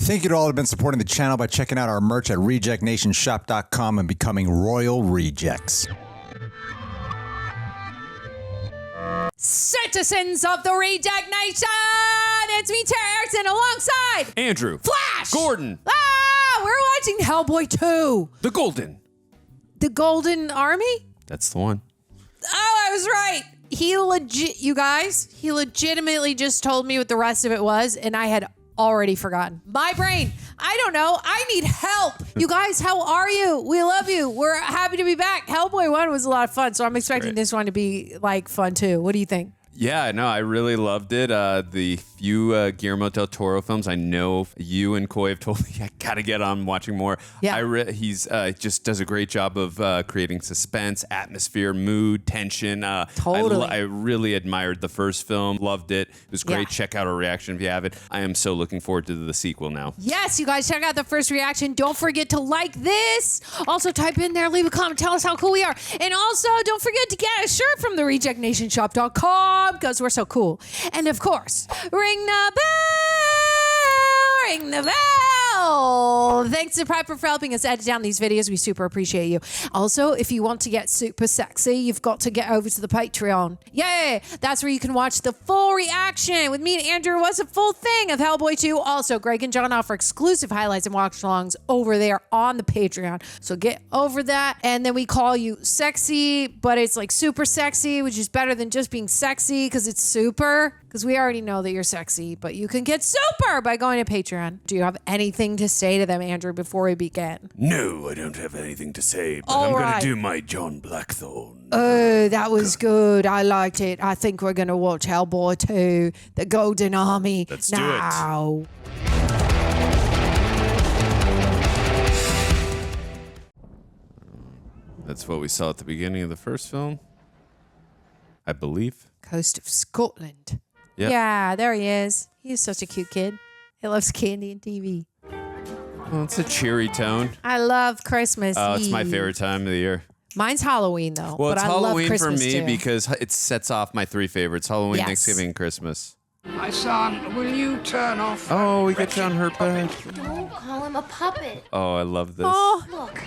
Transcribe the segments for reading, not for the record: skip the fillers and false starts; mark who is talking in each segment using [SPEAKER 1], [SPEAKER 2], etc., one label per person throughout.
[SPEAKER 1] Thank you to all who have been supporting the channel by checking out our merch at rejectnationshop.com and becoming Royal Rejects.
[SPEAKER 2] Citizens of the Reject Nation! It's me, Erickson, alongside
[SPEAKER 3] Andrew.
[SPEAKER 2] Flash!
[SPEAKER 3] Gordon.
[SPEAKER 2] We're watching Hellboy 2.
[SPEAKER 3] The Golden
[SPEAKER 2] Army?
[SPEAKER 3] That's the one.
[SPEAKER 2] Oh, I was right. He legitimately just told me what the rest of it was, and I had already forgotten. My brain. I don't know. I need help. You guys, how are you? We love you. We're happy to be back. Hellboy 1 was a lot of fun, so I'm expecting this one to be like fun too. What do you think?
[SPEAKER 3] Yeah, no, I really loved it. The few Guillermo del Toro films, I know you and Coy have told me I gotta get on watching more.
[SPEAKER 2] Yeah.
[SPEAKER 3] He's just does a great job of creating suspense, atmosphere, mood, tension.
[SPEAKER 2] Totally.
[SPEAKER 3] I really admired the first film, loved it. It was great.
[SPEAKER 2] Yeah.
[SPEAKER 3] Check out our reaction if you haven't. I am so looking forward to the sequel now.
[SPEAKER 2] Yes, you guys, check out the first reaction. Don't forget to like this. Also, type in there, leave a comment, tell us how cool we are. And also, don't forget to get a shirt from the rejectnationshop.com because we're so cool. And of course, ring the bell, ring the bell. Thanks to Piper for helping us edit down these videos. We super appreciate you. Also, if you want to get super sexy, you've got to get over to the Patreon. Yay! That's where you can watch the full reaction with me and Andrew. Was a full thing of Hellboy 2. Also, Greg and John offer exclusive highlights and watch-alongs over there on the Patreon. So get over that. And then we call you sexy, but it's like super sexy, which is better than just being sexy because it's super. Because we already know that you're sexy, but you can get super by going to Patreon. Do you have anything to say to them, Andrew, before we begin?
[SPEAKER 3] No, I don't have anything to say, but I'm going to do my John Blackthorne.
[SPEAKER 2] Oh, that was good. I liked it. I think we're going to watch Hellboy 2, The Golden Army.
[SPEAKER 3] Let's
[SPEAKER 2] now.
[SPEAKER 3] do it. That's what we saw at the beginning of the first film, I believe.
[SPEAKER 2] Coast of Scotland.
[SPEAKER 3] Yep.
[SPEAKER 2] Yeah, there he is. He's such a cute kid. He loves candy and TV.
[SPEAKER 3] Well, it's a cheery tone.
[SPEAKER 2] I love Christmas.
[SPEAKER 3] Oh, it's my favorite time of the year.
[SPEAKER 2] Mine's Halloween, though.
[SPEAKER 3] Well,
[SPEAKER 2] but
[SPEAKER 3] it's
[SPEAKER 2] I
[SPEAKER 3] Halloween
[SPEAKER 2] love Christmas
[SPEAKER 3] for me
[SPEAKER 2] too.
[SPEAKER 3] because it sets off my three favorites: Halloween,
[SPEAKER 2] Yes.
[SPEAKER 3] Thanksgiving, and Christmas.
[SPEAKER 4] My son, will you turn off?
[SPEAKER 3] Oh, we get John hurt back.
[SPEAKER 5] Don't call him a puppet.
[SPEAKER 3] Oh, I love this.
[SPEAKER 2] Oh,
[SPEAKER 5] Look,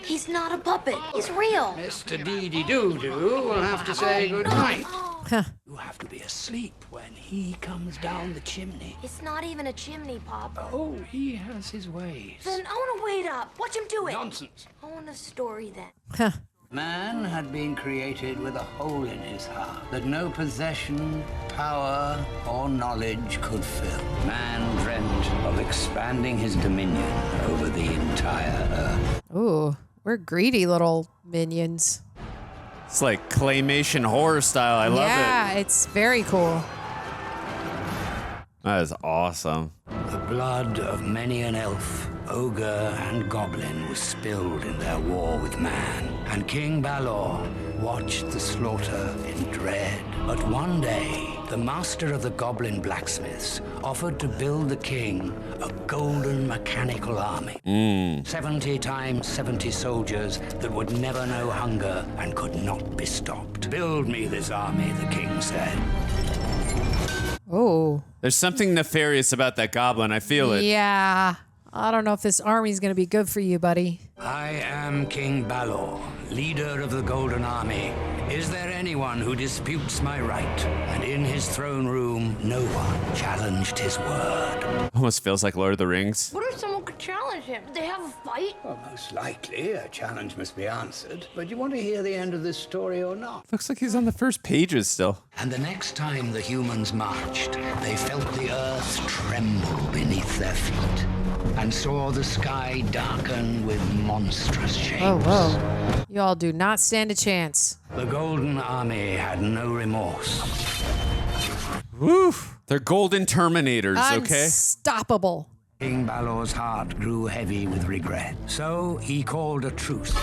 [SPEAKER 5] he's not a puppet. He's real.
[SPEAKER 4] Mr. Dee-Dee-Doo-Doo will have to say good night.
[SPEAKER 2] Huh.
[SPEAKER 4] You have to be asleep when he comes down the chimney.
[SPEAKER 5] It's not even a chimney, Pop.
[SPEAKER 4] Oh, he has his ways.
[SPEAKER 5] Then I want to wait up. Watch him do it.
[SPEAKER 4] Nonsense.
[SPEAKER 5] I want a story then.
[SPEAKER 2] huh.
[SPEAKER 6] Man had been created with a hole in his heart that no possession, power, or knowledge could fill. Man dreamt of expanding his dominion over the entire earth.
[SPEAKER 2] Ooh, we're greedy little minions.
[SPEAKER 3] It's like claymation horror style. I love it.
[SPEAKER 2] Yeah, it's very cool.
[SPEAKER 3] That is awesome.
[SPEAKER 6] The blood of many an elf, ogre, and goblin was spilled in their war with man, and King Balor watched the slaughter in dread. But one day, the master of the goblin blacksmiths offered to build the king a golden mechanical army. 70 times 70 soldiers that would never know hunger and could not be stopped. Build me this army, the king said.
[SPEAKER 2] Oh.
[SPEAKER 3] There's something nefarious about that goblin. I feel it.
[SPEAKER 2] Yeah. I don't know if this army's going to be good for you, buddy.
[SPEAKER 6] I am King Balor, leader of the Golden Army. Is there anyone who disputes my right? And in his throne room, no one challenged his word.
[SPEAKER 3] Almost feels like Lord of the Rings.
[SPEAKER 5] What if someone could challenge him? Did they have a fight?
[SPEAKER 6] Well, most likely, a challenge must be answered. But you want to hear the end of this story or not?
[SPEAKER 3] Looks like he's on the first pages still.
[SPEAKER 6] And the next time the humans marched, they felt the earth tremble beneath their feet and saw the sky darken with monstrous shapes.
[SPEAKER 2] Oh, whoa. You all do not stand a chance.
[SPEAKER 6] The Golden Army had no remorse.
[SPEAKER 3] Woo! They're golden Terminators, okay?
[SPEAKER 2] Unstoppable.
[SPEAKER 6] King Balor's heart grew heavy with regret. So he called a truce,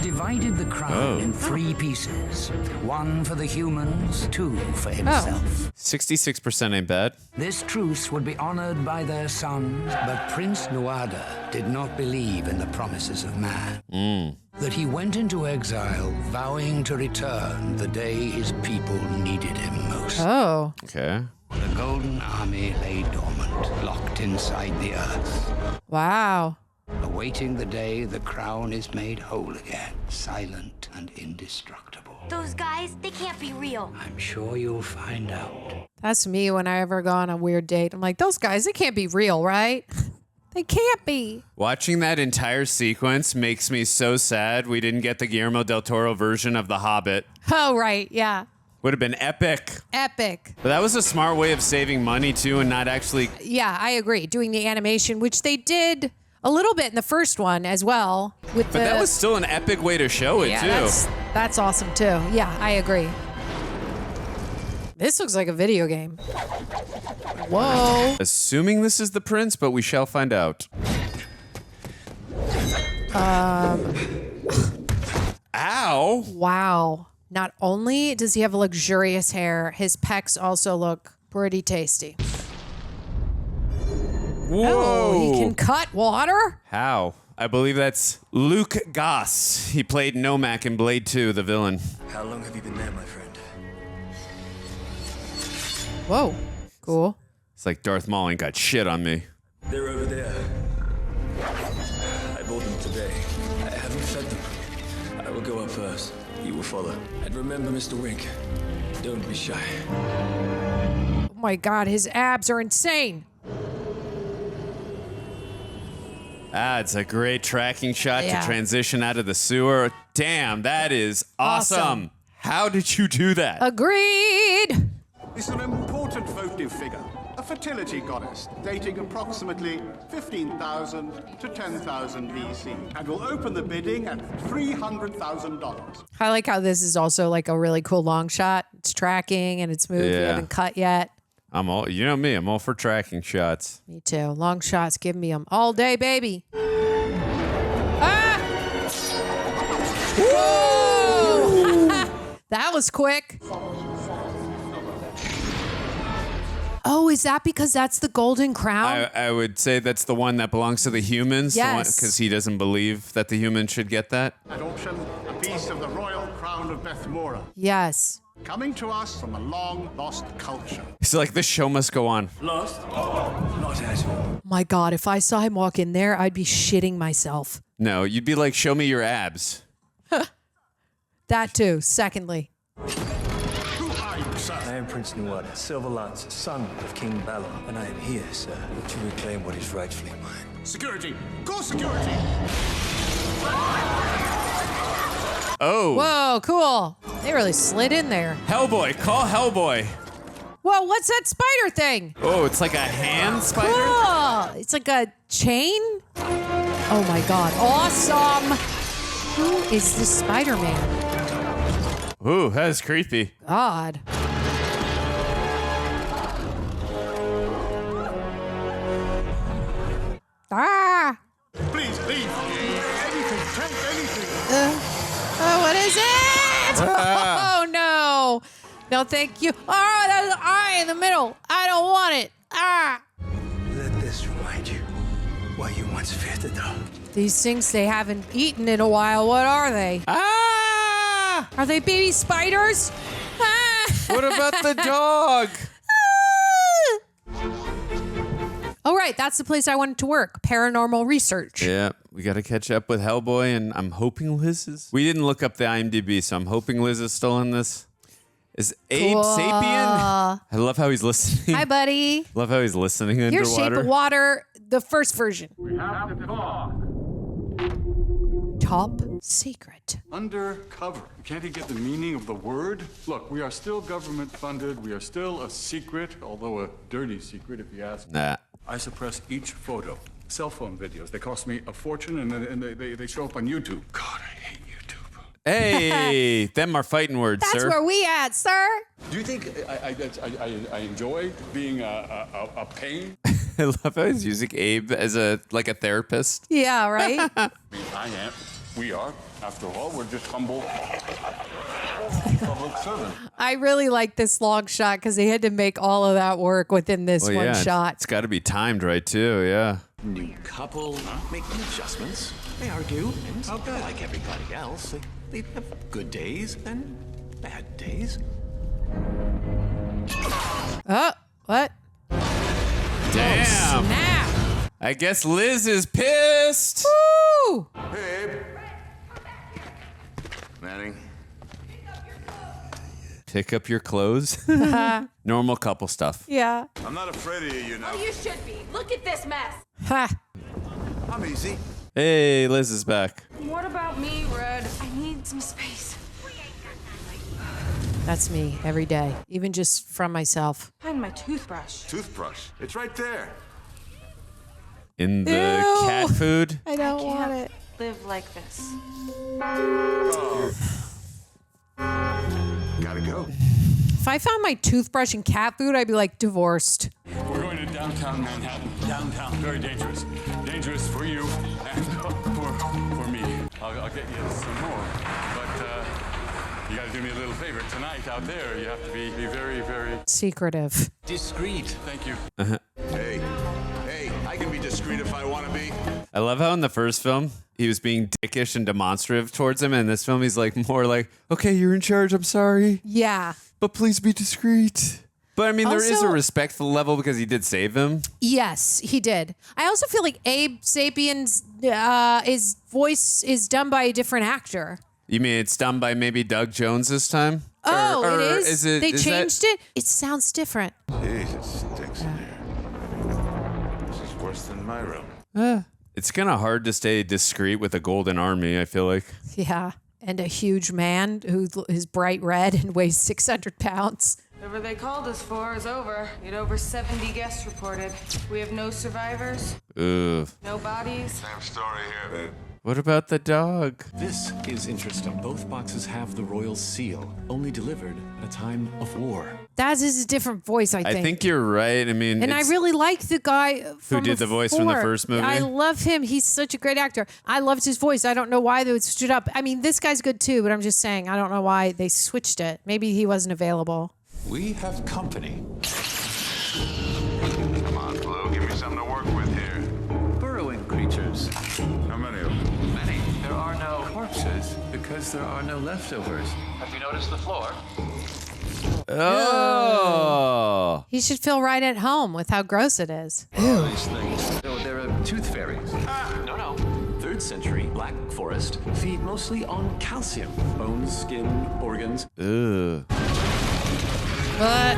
[SPEAKER 6] divided the crown in 3 pieces. 1 for the humans, 2 for himself.
[SPEAKER 3] 66% ain't bad.
[SPEAKER 6] This truce would be honored by their sons, but Prince Nuada did not believe in the promises of man. That he went into exile, vowing to return the day his people needed him most.
[SPEAKER 2] Oh.
[SPEAKER 3] Okay.
[SPEAKER 6] The Golden Army lay dormant. locked inside the earth,
[SPEAKER 2] Wow.
[SPEAKER 6] awaiting the day the crown is made whole again, silent and indestructible.
[SPEAKER 5] Those guys, they can't be real.
[SPEAKER 6] I'm sure you'll find out.
[SPEAKER 2] That's me when I ever go on a weird date. I'm like, those guys, they can't be real, right? They can't be.
[SPEAKER 3] Watching that entire sequence makes me so sad we didn't get the Guillermo del Toro version of The Hobbit.
[SPEAKER 2] Oh, right. Yeah.
[SPEAKER 3] Would have been epic.
[SPEAKER 2] Epic.
[SPEAKER 3] But that was a smart way of saving money, too, and not actually...
[SPEAKER 2] Yeah, I agree. Doing the animation, which they did a little bit in the first one as well. But
[SPEAKER 3] that was still an epic way to show it, too.
[SPEAKER 2] That's awesome, too. Yeah, I agree. This looks like a video game. Whoa.
[SPEAKER 3] Assuming this is the prince, but we shall find out. Ow.
[SPEAKER 2] Wow. Not only does he have luxurious hair, his pecs also look pretty tasty.
[SPEAKER 3] Whoa.
[SPEAKER 2] Oh, he can cut water?
[SPEAKER 3] How? I believe that's Luke Goss. He played Nomak in Blade 2, the villain.
[SPEAKER 7] How long have you been there, my friend?
[SPEAKER 2] Whoa. Cool.
[SPEAKER 3] It's like Darth Maul ain't got shit on me.
[SPEAKER 7] They're over there. I bought them today. I haven't fed them. I will go up first. You will follow. And remember, Mr. Wink, don't be shy.
[SPEAKER 2] Oh my God, his abs are insane.
[SPEAKER 3] It's a great tracking shot
[SPEAKER 2] Yeah.
[SPEAKER 3] to transition out of the sewer. Damn, that is awesome. How did you do that?
[SPEAKER 2] Agreed.
[SPEAKER 8] It's an important votive figure, a fertility goddess, dating approximately 15,000 to 10,000 BC, and will open the bidding at $300,000.
[SPEAKER 2] I like how this is also like a really cool long shot. It's tracking and it's moved. We
[SPEAKER 3] Yeah.
[SPEAKER 2] haven't cut yet.
[SPEAKER 3] You know me, I'm all for tracking shots.
[SPEAKER 2] Me too. Long shots, give me them all day, baby. Ah! Whoa! That was quick. Oh, is that because that's the golden crown?
[SPEAKER 3] I would say that's the one that belongs to the humans.
[SPEAKER 2] Yes.
[SPEAKER 3] Because he doesn't believe that the humans should get that.
[SPEAKER 8] At auction, a piece of the royal crown of Bethmora,
[SPEAKER 2] Yes.
[SPEAKER 8] coming to us from a long-lost culture.
[SPEAKER 3] He's like, this show must go on.
[SPEAKER 7] Lost? Not at all.
[SPEAKER 2] My God, if I saw him walk in there, I'd be shitting myself.
[SPEAKER 3] No, you'd be like, show me your abs.
[SPEAKER 2] That too, secondly.
[SPEAKER 8] Who are you, sir?
[SPEAKER 7] I am Prince Nuada, Silver Lance, son of King Balor, and I am here, sir, to reclaim what is rightfully mine.
[SPEAKER 8] Security! Call security!
[SPEAKER 3] Oh.
[SPEAKER 2] Whoa, cool. They really slid in there.
[SPEAKER 3] Hellboy, call Hellboy.
[SPEAKER 2] Whoa, what's that spider thing?
[SPEAKER 3] Oh, it's like a hand spider?
[SPEAKER 2] Cool. It's like a chain? Oh my God, awesome. Who is this Spider-Man?
[SPEAKER 3] Ooh, that is creepy.
[SPEAKER 2] God. Ah.
[SPEAKER 8] Please, leave! Anything, take anything!
[SPEAKER 2] Oh, what is it? Oh, no. No, thank you. Oh, there's an eye in the middle. I don't want it. Ah.
[SPEAKER 7] Let this remind you why you once feared the dark.
[SPEAKER 2] These things they haven't eaten in a while. What are they?
[SPEAKER 3] Ah!
[SPEAKER 2] Are they baby spiders? Ah.
[SPEAKER 3] What about the dog?
[SPEAKER 2] Oh, right. That's the place I wanted to work. Paranormal research.
[SPEAKER 3] Yeah, we got to catch up with Hellboy, and I'm hoping Liz is. We didn't look up the IMDb, so I'm hoping Liz is still in this. Is Abe
[SPEAKER 2] Cool.
[SPEAKER 3] Sapien? I love how he's listening.
[SPEAKER 2] Hi, buddy.
[SPEAKER 3] Love how he's listening
[SPEAKER 2] Here's
[SPEAKER 3] underwater.
[SPEAKER 2] Shape of Water, the first version.
[SPEAKER 8] We have to talk.
[SPEAKER 2] Top secret.
[SPEAKER 9] Undercover. Can't he get the meaning of the word? Look, we are still government funded. We are still a secret, although a dirty secret if you ask me.
[SPEAKER 3] Nah.
[SPEAKER 9] I suppress each photo. Cell phone videos. They cost me a fortune and they show up on YouTube. God, I hate YouTube.
[SPEAKER 3] Hey, them are fighting words,
[SPEAKER 2] That's
[SPEAKER 3] sir.
[SPEAKER 2] where we at, sir.
[SPEAKER 9] Do you think I enjoy being a pain?
[SPEAKER 3] I love how he's using Abe as a therapist.
[SPEAKER 2] Yeah, right?
[SPEAKER 9] I mean, I am. We are. After all, we're just humble public servants.
[SPEAKER 2] I really like this long shot because they had to make all of that work within this
[SPEAKER 3] Well,
[SPEAKER 2] one
[SPEAKER 3] yeah,
[SPEAKER 2] shot.
[SPEAKER 3] It's got to be timed right, too, yeah.
[SPEAKER 10] New couple, making adjustments. They argue, and like everybody else, they have good days and bad days.
[SPEAKER 2] Oh, what?
[SPEAKER 3] Damn. I guess Liz is pissed.
[SPEAKER 2] Woo!
[SPEAKER 11] Babe. Manning.
[SPEAKER 3] Pick up your clothes. Normal couple stuff.
[SPEAKER 2] Yeah.
[SPEAKER 11] I'm not afraid of you, you know.
[SPEAKER 5] Oh, you should be. Look at this mess.
[SPEAKER 2] Ha.
[SPEAKER 11] I'm easy.
[SPEAKER 3] Hey, Liz is back.
[SPEAKER 5] What about me, Red? I need some space.
[SPEAKER 2] That's me every day, even just from myself.
[SPEAKER 5] Find my toothbrush.
[SPEAKER 11] Toothbrush. It's right there.
[SPEAKER 3] In the
[SPEAKER 2] Ew.
[SPEAKER 3] cat food.
[SPEAKER 2] I don't want it.
[SPEAKER 5] Live like this.
[SPEAKER 11] Gotta go.
[SPEAKER 2] If I found my toothbrush and cat food, I'd be like divorced.
[SPEAKER 9] We're going to downtown Manhattan. Downtown. Very dangerous. Dangerous for you and for me. I'll get you some more. But you got to do me a little favor. Tonight out there, you have to be very, very
[SPEAKER 2] Secretive.
[SPEAKER 10] Discreet.
[SPEAKER 9] Thank you.
[SPEAKER 11] Hey, I can be discreet if I want to be.
[SPEAKER 3] I love how in the first film he was being dickish and demonstrative towards him, and in this film he's like more like, "Okay, you're in charge. I'm sorry,
[SPEAKER 2] Yeah.
[SPEAKER 3] but please be discreet." But I mean, there is a
[SPEAKER 2] Also-
[SPEAKER 3] respectful level because he did save him.
[SPEAKER 2] Yes, he did. I also feel like Abe Sapiens' his voice is done by a different actor.
[SPEAKER 3] You mean it's done by maybe Doug Jones this time?
[SPEAKER 2] Oh,
[SPEAKER 3] Or
[SPEAKER 2] it is? They
[SPEAKER 3] is that-
[SPEAKER 2] changed it? It sounds different.
[SPEAKER 11] Jeez, it stinks in here. This is worse than my room.
[SPEAKER 3] It's kind of hard to stay discreet with a golden army, I feel like.
[SPEAKER 2] Yeah. And a huge man who is bright red and weighs 600 pounds.
[SPEAKER 12] Whatever they called us for is over. We had over 70 guests reported. We have no survivors,
[SPEAKER 3] Ugh.
[SPEAKER 12] no bodies.
[SPEAKER 11] Same story here, babe.
[SPEAKER 3] What about the dog?
[SPEAKER 10] This is interesting. Both boxes have the royal seal, only delivered at a time of war.
[SPEAKER 2] That is a different voice, I think.
[SPEAKER 3] I think you're right. I mean,
[SPEAKER 2] And I
[SPEAKER 3] it's-
[SPEAKER 2] really like the guy from
[SPEAKER 3] did the voice from the
[SPEAKER 2] before.
[SPEAKER 3] first movie?
[SPEAKER 2] I love him. He's such a great actor. I loved his voice. I don't know why they would switch it up. I mean, this guy's good too, but I'm just saying, I don't know why they switched it. Maybe he wasn't available.
[SPEAKER 10] We have company.
[SPEAKER 11] Come on, Blue. Give me something to work with here.
[SPEAKER 10] Burrowing creatures.
[SPEAKER 11] How many of them?
[SPEAKER 10] Many. There are no corpses because there are no leftovers. Have you noticed the floor?
[SPEAKER 3] Oh.
[SPEAKER 2] He should feel right at home with how gross it is.
[SPEAKER 10] These things. No, there are tooth fairies. No. 3rd century black forest feed mostly on calcium. Bones, skin, organs.
[SPEAKER 3] Ugh.
[SPEAKER 2] But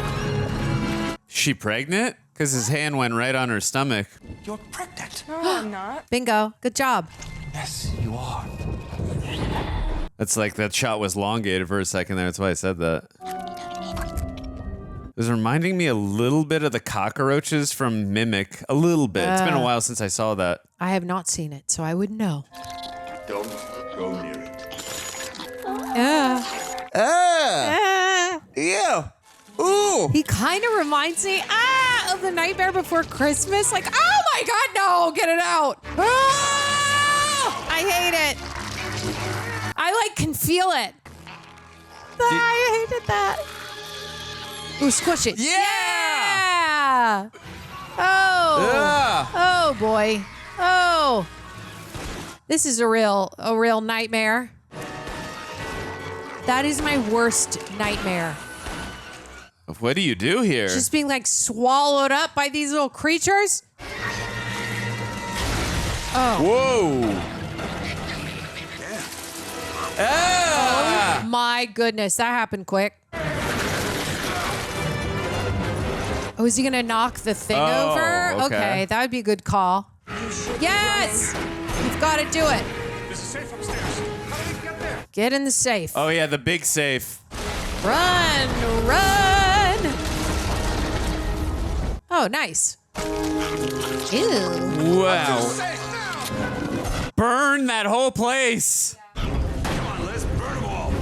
[SPEAKER 3] She pregnant? Because his hand went right on her stomach.
[SPEAKER 10] You're pregnant.
[SPEAKER 12] No, I'm not.
[SPEAKER 2] bingo. Good job.
[SPEAKER 10] Yes, you are.
[SPEAKER 3] That's like that shot was elongated for a second there. That's why I said that. It was reminding me a little bit of the cockroaches from Mimic. A little bit. It's been a while since I saw that.
[SPEAKER 2] I have not seen it, so I wouldn't know.
[SPEAKER 11] Don't go near it.
[SPEAKER 3] Ew. Ooh.
[SPEAKER 2] He kind of reminds me of The Nightmare Before Christmas. Like, oh my God, no, get it out. I hate it. I can feel it. I hated that. Ooh, squish it.
[SPEAKER 3] Yeah.
[SPEAKER 2] Oh. Oh boy. Oh. This is a real nightmare. That is my worst nightmare.
[SPEAKER 3] What do you do here?
[SPEAKER 2] Just being swallowed up by these little creatures. Oh.
[SPEAKER 3] Whoa.
[SPEAKER 2] Oh my goodness, that happened quick. Oh, is he gonna knock the thing over?
[SPEAKER 3] Okay.
[SPEAKER 2] That would be a good call. Yes! You've got to do it.
[SPEAKER 9] There's a safe upstairs. How do we get there?
[SPEAKER 2] Get in the safe.
[SPEAKER 3] Oh, yeah, the big safe.
[SPEAKER 2] Run! Oh, nice. Ew.
[SPEAKER 3] Wow. Burn that whole place.
[SPEAKER 11] Come on, Liz. Burn them all.
[SPEAKER 9] Go!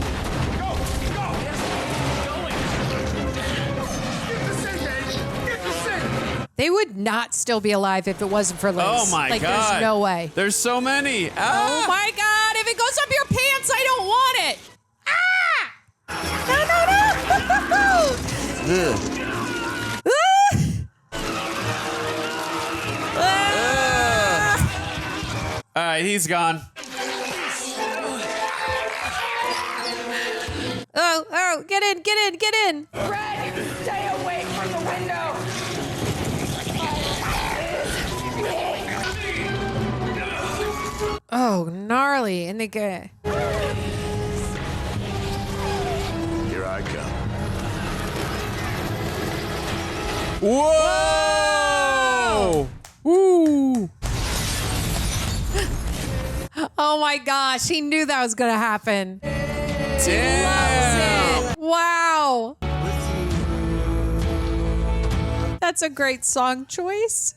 [SPEAKER 9] Get the safe, H! Get the safe!
[SPEAKER 2] They would not still be alive if it wasn't for Liz.
[SPEAKER 3] Oh, my God.
[SPEAKER 2] There's no way.
[SPEAKER 3] There's so many.
[SPEAKER 2] Oh, my God. If it goes up your pants, I don't want it. No.
[SPEAKER 3] All right, he's gone.
[SPEAKER 2] Oh, get in.
[SPEAKER 12] Red, stay away from the window.
[SPEAKER 2] Charlie, and they go.
[SPEAKER 11] Here I come.
[SPEAKER 3] Whoa! Woo!
[SPEAKER 2] Oh my gosh, he knew that was gonna happen.
[SPEAKER 3] Damn.
[SPEAKER 2] He loves it. Wow. That's a great song choice.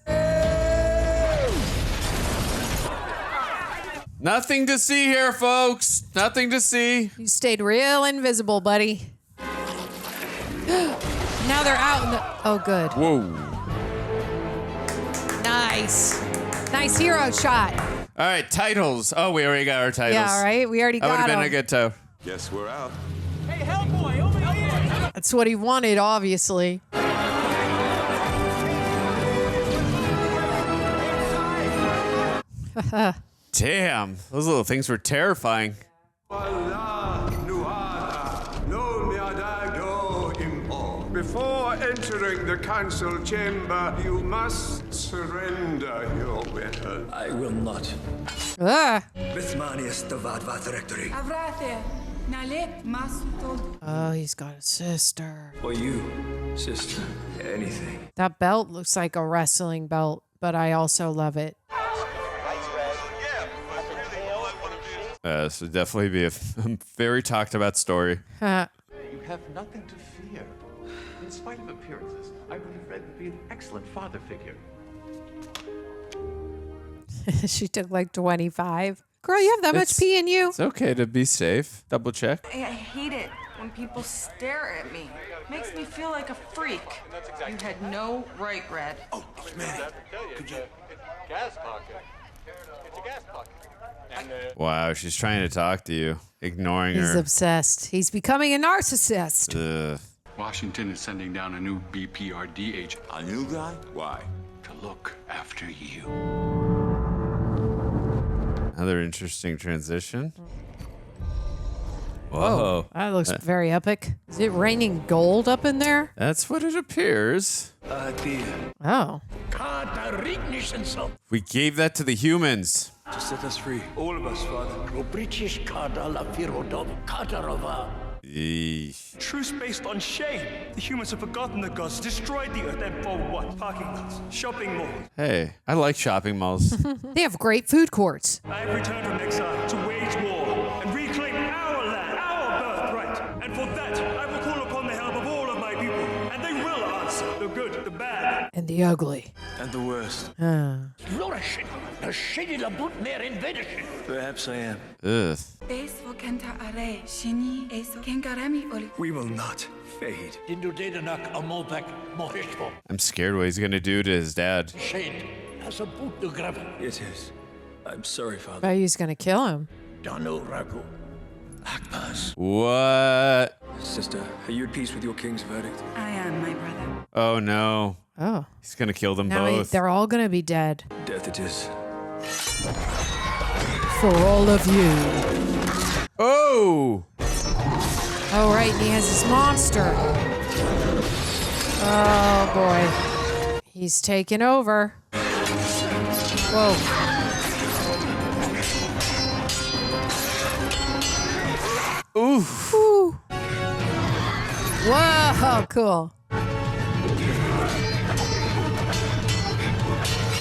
[SPEAKER 3] Nothing to see here, folks. Nothing to see.
[SPEAKER 2] You stayed real invisible, buddy. Now they're out in the... Oh, good.
[SPEAKER 3] Whoa.
[SPEAKER 2] Nice. Nice hero shot.
[SPEAKER 3] All right, titles. Oh, we already got our titles.
[SPEAKER 2] Yeah, all right. We already
[SPEAKER 3] That would
[SPEAKER 2] got
[SPEAKER 3] have been
[SPEAKER 2] them.
[SPEAKER 3] a good toe.
[SPEAKER 11] Guess we're out.
[SPEAKER 4] Hey, Hellboy, over here!
[SPEAKER 2] That's what he wanted, obviously.
[SPEAKER 3] Damn, those little things were terrifying.
[SPEAKER 13] Before entering the council chamber, you must surrender your weapon.
[SPEAKER 7] I will not.
[SPEAKER 2] Ah. Oh, he's got a sister.
[SPEAKER 7] For you, sister, anything.
[SPEAKER 2] That belt looks like a wrestling belt, but I also love it.
[SPEAKER 3] This would definitely be a very talked about story.
[SPEAKER 10] You have nothing to fear. In spite of appearances, I would have read to be an excellent father figure.
[SPEAKER 2] She took like 25. Girl, you have that much pee in you?
[SPEAKER 3] It's okay to be safe. Double check.
[SPEAKER 12] I hate it when people stare at me. Makes me feel like a freak. You had no right, Red.
[SPEAKER 11] Oh, it's Manny. Could you...
[SPEAKER 9] Gas pocket. It's a gas pocket.
[SPEAKER 3] Wow, she's trying to talk to you, ignoring
[SPEAKER 2] He's
[SPEAKER 3] her.
[SPEAKER 2] obsessed. He's becoming a narcissist.
[SPEAKER 3] Ugh.
[SPEAKER 9] Washington is sending down a new BPRD agent.
[SPEAKER 11] A new guy? Why?
[SPEAKER 9] To look after you.
[SPEAKER 3] Another interesting transition.
[SPEAKER 2] Whoa.
[SPEAKER 3] Whoa.
[SPEAKER 2] That looks very epic. Is it raining gold up in there?
[SPEAKER 3] That's what it appears.
[SPEAKER 2] Oh.
[SPEAKER 3] We gave that to the humans.
[SPEAKER 7] Just set us free. All of us, Father.
[SPEAKER 3] Eesh.
[SPEAKER 7] Truce based on shame. The humans have forgotten the gods, destroyed the earth, and for what? Parking lots, shopping malls.
[SPEAKER 3] Hey, I like shopping malls.
[SPEAKER 2] They have great food courts.
[SPEAKER 7] I have returned from exile to wage war and reclaim our land, our birthright. And for that, I will call upon the help of all of my people, and they will answer the good, the bad,
[SPEAKER 2] And the ugly.
[SPEAKER 7] and the worst. Perhaps I am.
[SPEAKER 3] Ugh.
[SPEAKER 7] We will not fade.
[SPEAKER 3] I'm scared what he's gonna do to his dad.
[SPEAKER 7] It is. I'm sorry, Father.
[SPEAKER 2] Bet he's going to kill him.
[SPEAKER 3] What?
[SPEAKER 7] Sister, are you at peace with your king's verdict?
[SPEAKER 12] I am, my brother.
[SPEAKER 3] Oh no.
[SPEAKER 2] Oh.
[SPEAKER 3] He's gonna kill them
[SPEAKER 2] Now
[SPEAKER 3] both.
[SPEAKER 2] they're all going to be dead.
[SPEAKER 7] Death it is.
[SPEAKER 2] For all of you.
[SPEAKER 3] Oh!
[SPEAKER 2] Oh, right. And he has his monster. Oh, boy. He's taking over. Whoa.
[SPEAKER 3] Oof.
[SPEAKER 2] Woo. Whoa, cool.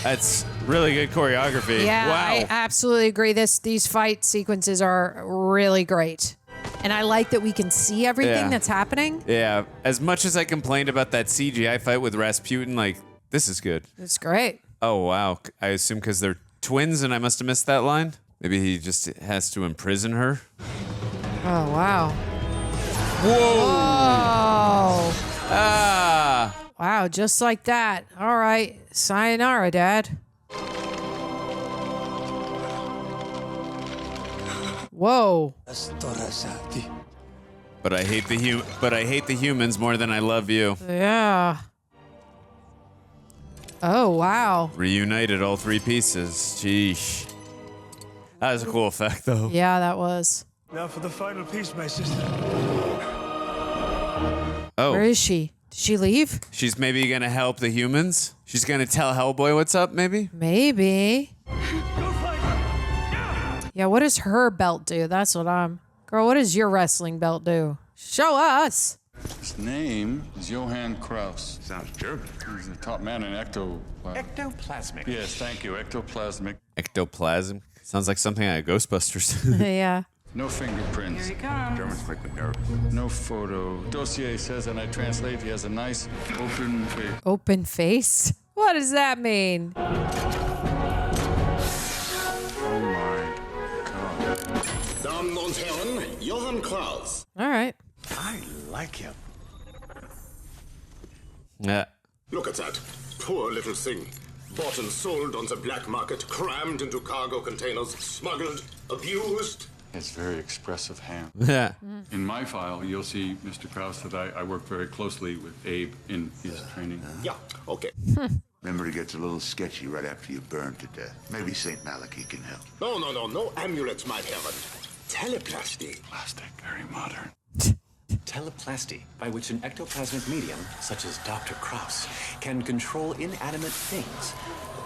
[SPEAKER 3] That's really good choreography.
[SPEAKER 2] Yeah,
[SPEAKER 3] Wow.
[SPEAKER 2] I absolutely agree. These fight sequences are really great. And I like that we can see everything
[SPEAKER 3] Yeah.
[SPEAKER 2] that's happening.
[SPEAKER 3] Yeah. As much as I complained about that CGI fight with Rasputin, like, this is good.
[SPEAKER 2] It's great.
[SPEAKER 3] Oh, wow. I assume because they're twins and I must have missed that line. Maybe he just has to imprison her.
[SPEAKER 2] Oh, wow.
[SPEAKER 3] Whoa.
[SPEAKER 2] Whoa.
[SPEAKER 3] Ah.
[SPEAKER 2] Wow, just like that. All right. Sayonara, Dad. Whoa.
[SPEAKER 3] But I hate the humans more than I love you.
[SPEAKER 2] Yeah. Oh, wow.
[SPEAKER 3] Reunited all three pieces. Sheesh. That was a cool effect, though.
[SPEAKER 2] Yeah, that was.
[SPEAKER 7] Now for the final piece, my sister.
[SPEAKER 3] Oh.
[SPEAKER 2] Where is she? Did she leave?
[SPEAKER 3] She's maybe gonna help the humans? She's gonna tell Hellboy what's up, maybe?
[SPEAKER 2] Maybe. Yeah, what does her belt do? That's what I'm... Girl, what does your wrestling belt do? Show us.
[SPEAKER 9] His name is Johann Kraus.
[SPEAKER 11] Sounds German.
[SPEAKER 9] He's the top man in
[SPEAKER 10] Ectoplasmic.
[SPEAKER 9] Yes, thank you. Ectoplasmic.
[SPEAKER 3] Ectoplasm. Sounds like something out of Ghostbusters.
[SPEAKER 2] Yeah.
[SPEAKER 9] No fingerprints.
[SPEAKER 12] Here he comes.
[SPEAKER 11] Germans make me nervous.
[SPEAKER 9] No photo. Dossier says, and I translate, he has a nice open face.
[SPEAKER 2] Open face? What does that mean?
[SPEAKER 11] Oh my God.
[SPEAKER 14] Damen und Herren, Johann Kraus.
[SPEAKER 2] All right.
[SPEAKER 10] I like him.
[SPEAKER 3] Yeah.
[SPEAKER 14] Look at that. Poor little thing. Bought and sold on the black market, crammed into cargo containers, smuggled, abused.
[SPEAKER 9] It's very expressive hand.
[SPEAKER 3] Yeah.
[SPEAKER 9] In my file, you'll see, Mr. Kraus, that I work very closely with Abe in his training.
[SPEAKER 14] Yeah, okay.
[SPEAKER 11] Memory gets a little sketchy right after you burn to death. Maybe St. Malachi can help.
[SPEAKER 14] No amulets, my heaven. Teleplasty.
[SPEAKER 9] Plastic, very modern.
[SPEAKER 10] Teleplasty, by which an ectoplasmic medium, such as Dr. Kraus, can control inanimate things.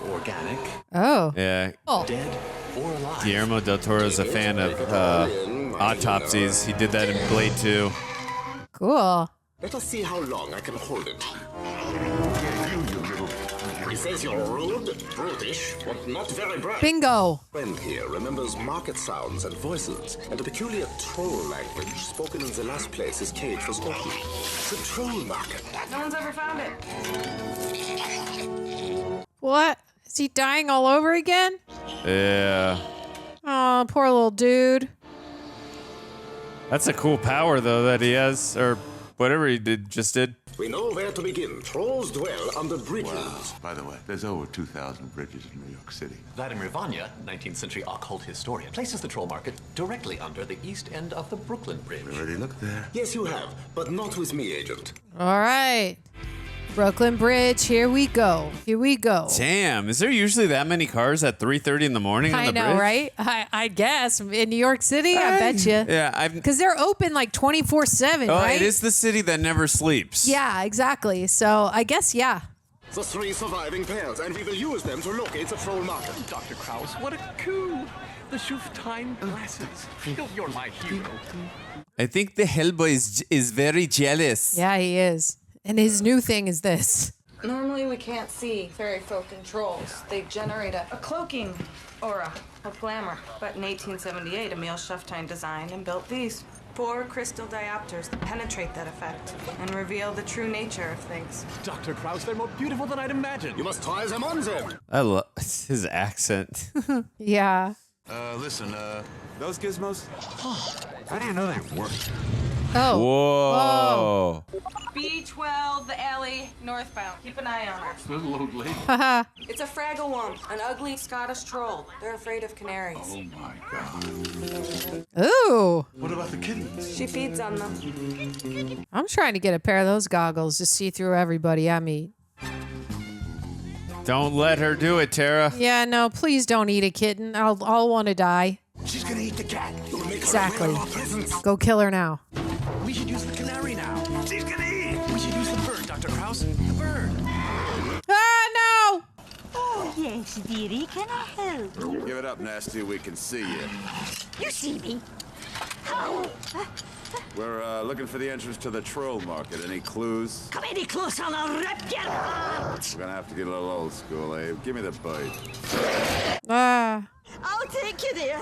[SPEAKER 10] Organic,
[SPEAKER 2] Oh.
[SPEAKER 3] Yeah.
[SPEAKER 10] dead, or alive.
[SPEAKER 3] Guillermo del Toro is a fan of autopsies. He did that in Blade 2.
[SPEAKER 2] Cool.
[SPEAKER 14] Let us see how long I can hold it. He says you're rude, brutish, but not very bright.
[SPEAKER 2] Bingo.
[SPEAKER 14] Friend here remembers market sounds and voices, and a peculiar troll language spoken in the last place his cage was opened. The troll market.
[SPEAKER 12] No one's ever found it.
[SPEAKER 2] What? Is he dying all over again?
[SPEAKER 3] Yeah.
[SPEAKER 2] Oh, poor little dude.
[SPEAKER 3] That's a cool power, though, that he has, or whatever he just did.
[SPEAKER 14] We know where to begin. Trolls dwell under bridges.
[SPEAKER 11] Wow. By the way, there's over 2,000 bridges in New York City.
[SPEAKER 10] Vladimir Vanya, 19th century occult historian, places the troll market directly under the east end of the Brooklyn Bridge.
[SPEAKER 11] We already looked there.
[SPEAKER 14] Yes, you have, but not with me, Agent.
[SPEAKER 2] All right. Brooklyn Bridge, here we go. Here we go.
[SPEAKER 3] Damn, is there usually that many cars at 3:30 in the morning on
[SPEAKER 2] I
[SPEAKER 3] the
[SPEAKER 2] know,
[SPEAKER 3] bridge?
[SPEAKER 2] right? I guess. In New York City, I bet you.
[SPEAKER 3] Yeah,
[SPEAKER 2] Because they're open like 24/7,
[SPEAKER 3] Oh,
[SPEAKER 2] right?
[SPEAKER 3] it is the city that never sleeps.
[SPEAKER 2] Yeah, exactly. So I guess, yeah.
[SPEAKER 14] The 3 surviving pairs, and we will use them to locate the troll market.
[SPEAKER 10] Dr. Kraus, what a coup! The Schuftein glasses. You're my hero.
[SPEAKER 3] I think the Hellboy is very jealous.
[SPEAKER 2] Yeah, he is. And his new thing is this.
[SPEAKER 12] Normally we can't see fairy folk and trolls. They generate a cloaking aura of glamour. But in 1878, Emil Schuftein designed and built these. 4 crystal diopters that penetrate that effect and reveal the true nature of things.
[SPEAKER 10] Dr. Kraus, they're more beautiful than I'd imagined.
[SPEAKER 14] You must try them on them.
[SPEAKER 3] I love his accent.
[SPEAKER 2] Yeah.
[SPEAKER 11] Listen, those gizmos? I didn't know they worked.
[SPEAKER 2] Oh.
[SPEAKER 3] Whoa.
[SPEAKER 12] B12, the alley, northbound. Keep an eye on her.
[SPEAKER 9] It's a little old lady.
[SPEAKER 12] It's a fragglewump, an ugly Scottish troll. They're afraid of canaries.
[SPEAKER 9] Oh my God.
[SPEAKER 2] Ooh.
[SPEAKER 11] What about the kittens?
[SPEAKER 12] She feeds on them.
[SPEAKER 2] I'm trying to get a pair of those goggles to see through everybody I meet.
[SPEAKER 3] Don't let her do it, Tara.
[SPEAKER 2] Yeah, no, please don't eat a kitten. I'll want to die.
[SPEAKER 14] She's gonna eat the cat. You'll make
[SPEAKER 2] Exactly.
[SPEAKER 14] her aware of our presence.
[SPEAKER 2] Go kill her now.
[SPEAKER 10] We should use the canary now. She's gonna eat. We should use the bird, Dr. Kraus. The bird.
[SPEAKER 2] Ah, no!
[SPEAKER 15] Oh, yes, dearie. Can I help?
[SPEAKER 11] Give it up, Nasty. We can see you.
[SPEAKER 15] You see me? How?
[SPEAKER 11] We're looking for the entrance to the troll market. Any clues?
[SPEAKER 15] Come any closer and I'll rip your heart.
[SPEAKER 11] We're gonna have to get a little old school, Abe. Give me the bite.
[SPEAKER 2] Ah.
[SPEAKER 15] I'll take you there.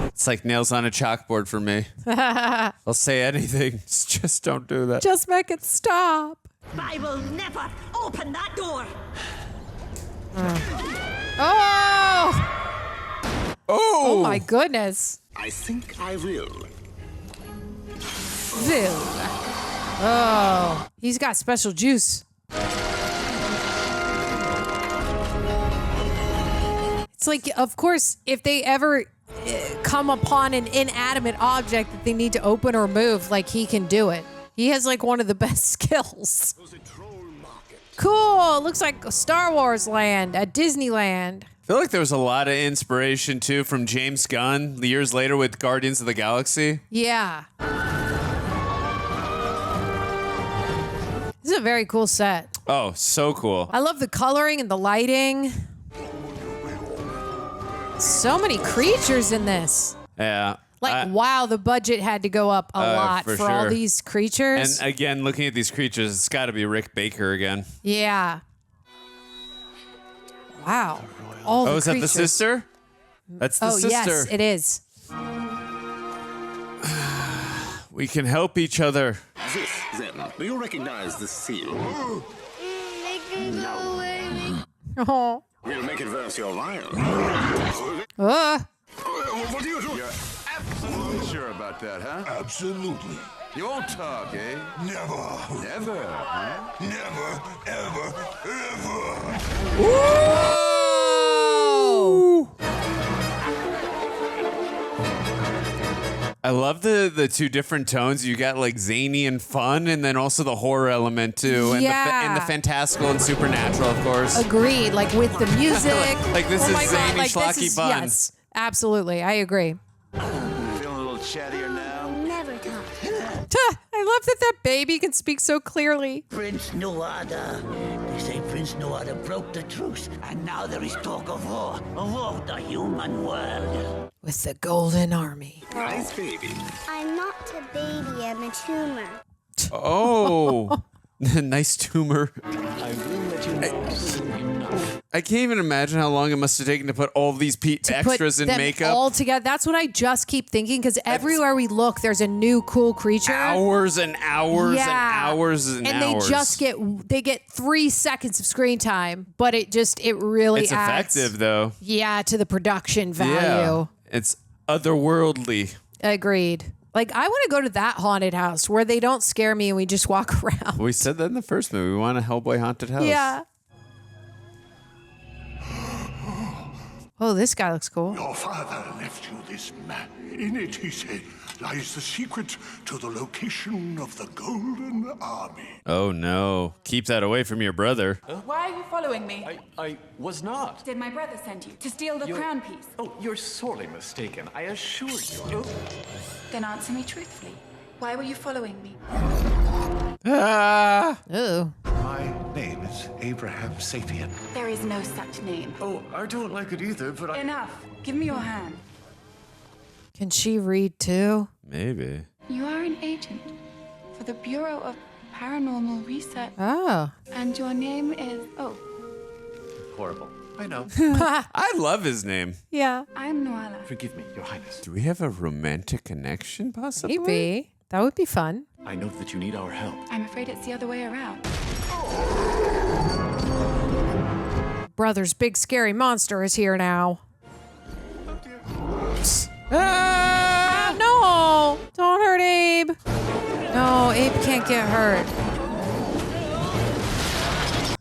[SPEAKER 3] It's like nails on a chalkboard for me. I'll say anything. Just don't do that.
[SPEAKER 2] Just make it stop.
[SPEAKER 15] I will never open that door.
[SPEAKER 2] Oh! Oh my goodness.
[SPEAKER 14] I think I will.
[SPEAKER 2] Vil. Oh, he's got special juice. It's like, of course, if they ever come upon an inanimate object that they need to open or move, like he can do it. He has like one of the best skills. Cool. Looks like Star Wars land at Disneyland.
[SPEAKER 3] I feel like there was a lot of inspiration, too, from James Gunn years later with Guardians of the Galaxy.
[SPEAKER 2] Yeah. This is a very cool set.
[SPEAKER 3] Oh, so cool.
[SPEAKER 2] I love the coloring and the lighting. So many creatures in this.
[SPEAKER 3] Yeah.
[SPEAKER 2] Wow, the budget had to go up a lot for all these creatures.
[SPEAKER 3] And again, looking at these creatures, it's got to be Rick Baker again.
[SPEAKER 2] Yeah. Wow. All the
[SPEAKER 3] is that the sister? That's the sister.
[SPEAKER 2] Yes, it is.
[SPEAKER 3] We can help each other.
[SPEAKER 14] This, then, do you recognize this seal?
[SPEAKER 15] Make me go away.
[SPEAKER 2] Oh.
[SPEAKER 14] We'll make it worth your while.
[SPEAKER 11] What do you do? You're absolutely sure about that, huh? Absolutely. You won't talk, eh? Never. Never, huh? Never, ever, ever.
[SPEAKER 2] Whoa!
[SPEAKER 3] I love the two different tones. You got like zany and fun, and then also the horror element too, and the fantastical and supernatural, of course.
[SPEAKER 2] Agreed. Like with the music.
[SPEAKER 3] like this is zany, schlocky fun.
[SPEAKER 2] Yes, absolutely. I agree.
[SPEAKER 11] Feeling a little chattier now?
[SPEAKER 15] Never talk.
[SPEAKER 2] I love that baby can speak so clearly.
[SPEAKER 16] Prince Nuada. They say Prince Nuada broke the truce, and now there is talk of war with the human world.
[SPEAKER 2] With the Golden Army.
[SPEAKER 14] Nice baby.
[SPEAKER 15] I'm not a baby, I'm a tumor.
[SPEAKER 3] Oh, nice tumor.
[SPEAKER 10] I will let you know soon enough.
[SPEAKER 3] I can't even imagine how long it must have taken to put all these extras in
[SPEAKER 2] them
[SPEAKER 3] makeup.
[SPEAKER 2] all together. That's what I just keep thinking, because everywhere we look, there's a new cool creature.
[SPEAKER 3] Hours and hours and hours and hours.
[SPEAKER 2] And they just get 3 seconds of screen time, but it really
[SPEAKER 3] it's
[SPEAKER 2] adds.
[SPEAKER 3] effective though.
[SPEAKER 2] Yeah, to the production value.
[SPEAKER 3] Yeah, it's otherworldly.
[SPEAKER 2] Agreed. Like, I want to go to that haunted house where they don't scare me and we just walk around.
[SPEAKER 3] We said that in the first movie. We want a Hellboy haunted house.
[SPEAKER 2] Yeah. Oh, this guy looks cool.
[SPEAKER 17] Your father left you this map. In it, he said, lies the secret to the location of the Golden Army.
[SPEAKER 3] Oh no. Keep that away from your brother.
[SPEAKER 18] Why are you following me?
[SPEAKER 10] I was not.
[SPEAKER 18] Did my brother send you to steal the crown piece?
[SPEAKER 10] Oh, you're sorely mistaken. I assure you.
[SPEAKER 18] Then answer me truthfully. Why were you following me?
[SPEAKER 2] Ooh.
[SPEAKER 17] My name is Abraham Sapien.
[SPEAKER 18] There is no such name.
[SPEAKER 17] Oh, I don't like it either, but
[SPEAKER 18] Enough. Give me your hand.
[SPEAKER 2] Can she read too?
[SPEAKER 3] Maybe.
[SPEAKER 18] You are an agent for the Bureau of Paranormal Research.
[SPEAKER 2] Oh.
[SPEAKER 18] And your name is... Oh.
[SPEAKER 10] Horrible. I know.
[SPEAKER 3] I love his name.
[SPEAKER 2] Yeah.
[SPEAKER 18] I'm Nuala.
[SPEAKER 10] Forgive me, Your Highness.
[SPEAKER 3] Do we have a romantic connection, possibly?
[SPEAKER 2] Maybe. That would be fun.
[SPEAKER 10] I know that you need our help.
[SPEAKER 18] I'm afraid it's the other way around.
[SPEAKER 2] Brother's big scary monster is here now. No! Don't hurt Abe. No, Abe can't get hurt.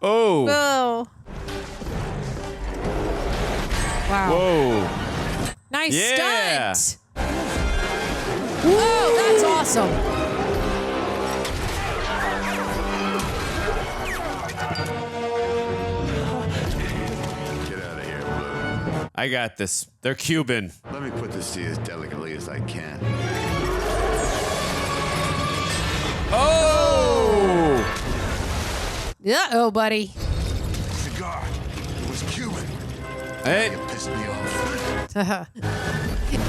[SPEAKER 3] Oh.
[SPEAKER 2] Oh. Wow.
[SPEAKER 3] Whoa.
[SPEAKER 2] Nice
[SPEAKER 3] Yeah.
[SPEAKER 2] stunt. Whoa, that's awesome.
[SPEAKER 11] Get out of here, Blue.
[SPEAKER 3] I got this. They're Cuban.
[SPEAKER 11] Let me put this to you as delicately as I can.
[SPEAKER 3] Oh!
[SPEAKER 2] Uh-oh, buddy.
[SPEAKER 17] Cigar. It was Cuban.
[SPEAKER 3] Hey.
[SPEAKER 17] It pissed me off.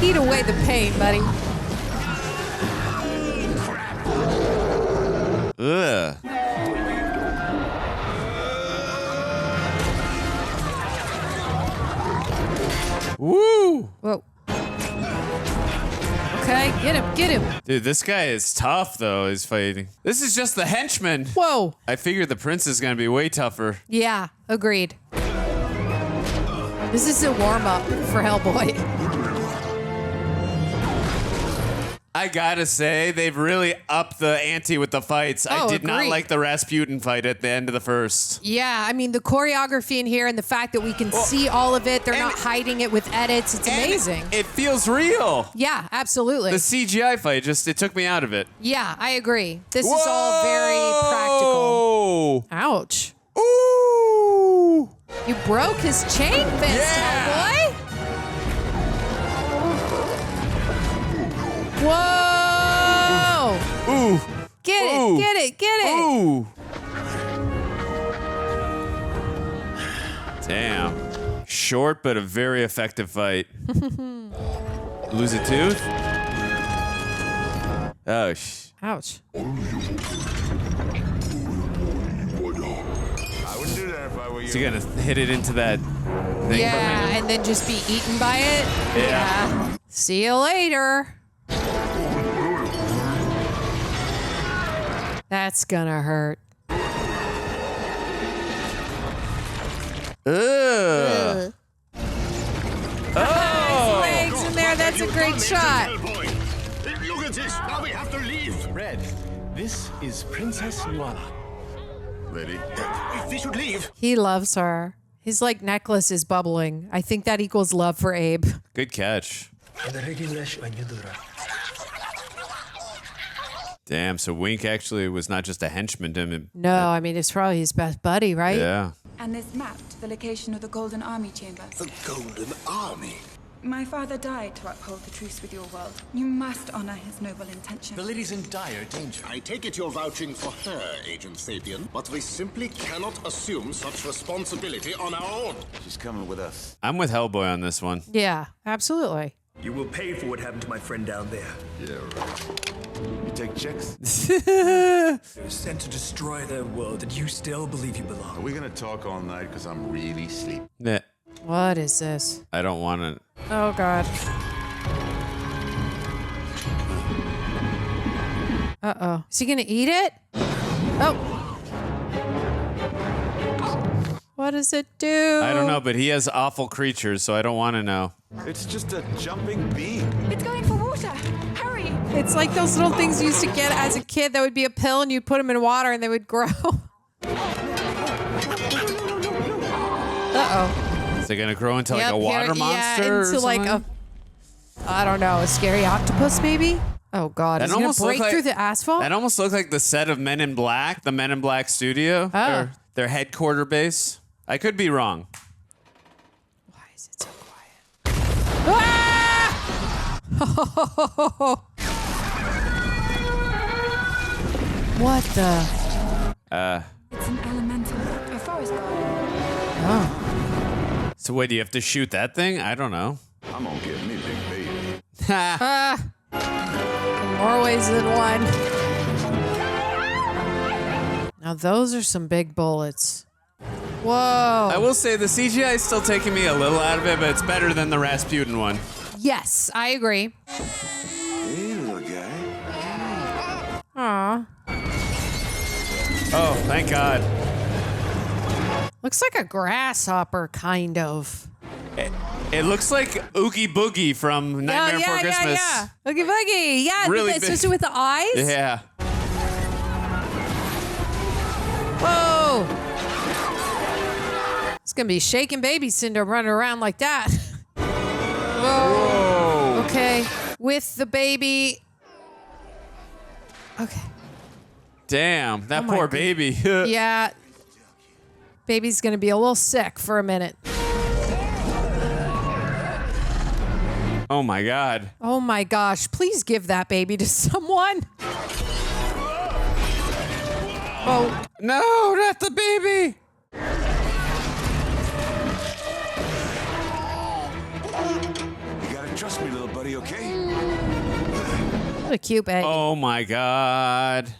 [SPEAKER 2] Eat away the pain, buddy.
[SPEAKER 3] Ugh. Woo!
[SPEAKER 2] Whoa. Okay, get him.
[SPEAKER 3] Dude, this guy is tough, though, he's fighting. This is just the henchman.
[SPEAKER 2] Whoa.
[SPEAKER 3] I figured the prince is going to be way tougher.
[SPEAKER 2] Yeah, agreed. This is a warm-up for Hellboy.
[SPEAKER 3] I gotta say, they've really upped the ante with the fights. I did not
[SPEAKER 2] agreed.
[SPEAKER 3] like the Rasputin fight at the end of the first.
[SPEAKER 2] Yeah, I mean, the choreography in here and the fact that we can see all of it, they're not hiding it with edits. It's amazing.
[SPEAKER 3] It feels real.
[SPEAKER 2] Yeah, absolutely.
[SPEAKER 3] The CGI fight it took me out of it.
[SPEAKER 2] Yeah, I agree. This is all very practical. Ouch.
[SPEAKER 3] Ooh.
[SPEAKER 2] You broke his chain fist, Hellboy. Whoa!
[SPEAKER 3] Ooh!
[SPEAKER 2] Get it!
[SPEAKER 3] Ooh.
[SPEAKER 2] Get it! Get it!
[SPEAKER 3] Ooh! Damn. short, but a very effective fight. Lose a tooth? Oh,
[SPEAKER 2] ouch.
[SPEAKER 11] I wouldn't do that if I were you.
[SPEAKER 3] So you gotta hit it into that thing.
[SPEAKER 2] Yeah, and then just be eaten by it?
[SPEAKER 3] Yeah.
[SPEAKER 2] See you later. That's gonna hurt.
[SPEAKER 3] Ugh.
[SPEAKER 2] Oh! Legs in there. That's a great shot.
[SPEAKER 17] Look at this. Now we have to leave.
[SPEAKER 10] Red, this is Princess Mignola.
[SPEAKER 11] Lady.
[SPEAKER 17] We should leave.
[SPEAKER 2] He loves her. His like necklace is bubbling. I think that equals love for Abe.
[SPEAKER 3] Good catch. Damn, so Wink actually was not just a henchman to him.
[SPEAKER 2] No, I mean, it's probably his best buddy, right?
[SPEAKER 3] Yeah.
[SPEAKER 18] And this mapped the location of the Golden Army Chamber.
[SPEAKER 17] The Golden Army?
[SPEAKER 18] My father died to uphold the truce with your world. You must honor his noble intention.
[SPEAKER 10] The lady's in dire danger.
[SPEAKER 14] I take it you're vouching for her, Agent Sapien, but we simply cannot assume such responsibility on our own.
[SPEAKER 11] She's coming with us.
[SPEAKER 3] I'm with Hellboy on this one.
[SPEAKER 2] Yeah, absolutely.
[SPEAKER 7] You will pay for what happened to my friend down there.
[SPEAKER 11] Yeah, right. You take checks?
[SPEAKER 7] You're sent to destroy their world, and you still believe you belong.
[SPEAKER 11] Are we gonna talk all night? Because I'm really sleepy.
[SPEAKER 3] Nah,
[SPEAKER 2] What is this?
[SPEAKER 3] I don't want to.
[SPEAKER 2] Oh, God. Uh-oh. Is he gonna eat it? Oh. What does it do?
[SPEAKER 3] I don't know, but he has awful creatures, so I don't want to know.
[SPEAKER 11] It's just a jumping bee.
[SPEAKER 18] It's going for water. Hurry.
[SPEAKER 2] It's like those little things you used to get as a kid that would be a pill and you'd put them in water and they would grow. Uh-oh.
[SPEAKER 3] Is it going to grow into like a water monster?
[SPEAKER 2] Yeah, into like a, I don't know, a scary octopus maybe? Oh, God. Is it going to break through the asphalt?
[SPEAKER 3] That almost looked like the set of Men in Black, the Men in Black studio.
[SPEAKER 2] Oh.
[SPEAKER 3] Their headquarter base. I could be wrong.
[SPEAKER 2] Why is it so quiet? Ah! What the?
[SPEAKER 18] It's an elemental, a forest god.
[SPEAKER 2] Oh.
[SPEAKER 3] So wait, do you have to shoot that thing? I don't know.
[SPEAKER 11] I'm gonna get me big baby.
[SPEAKER 2] In more ways than one. Now those are some big bullets. Whoa.
[SPEAKER 3] I will say the CGI is still taking me a little out of it, but it's better than the Rasputin one.
[SPEAKER 2] Yes, I agree.
[SPEAKER 11] Hey, little guy.
[SPEAKER 2] Aw.
[SPEAKER 3] Oh, thank God.
[SPEAKER 2] Looks like a grasshopper, kind of.
[SPEAKER 3] It looks like Oogie Boogie from Nightmare Before Christmas.
[SPEAKER 2] Yeah. Oogie Boogie. Yeah,
[SPEAKER 3] Really
[SPEAKER 2] especially
[SPEAKER 3] big.
[SPEAKER 2] with the eyes.
[SPEAKER 3] Yeah.
[SPEAKER 2] Whoa. It's going to be shaking baby syndrome running around like that. Whoa. Okay. With the baby. Okay.
[SPEAKER 3] Damn, that
[SPEAKER 2] Oh my
[SPEAKER 3] poor
[SPEAKER 2] God.
[SPEAKER 3] baby.
[SPEAKER 2] Yeah. Baby's going to be a little sick for a minute.
[SPEAKER 3] Oh my God.
[SPEAKER 2] Oh my gosh. Please give that baby to someone. Oh.
[SPEAKER 3] No, not the baby.
[SPEAKER 11] You gotta trust me, little buddy, okay?
[SPEAKER 2] What a cute baby.
[SPEAKER 3] Oh my God.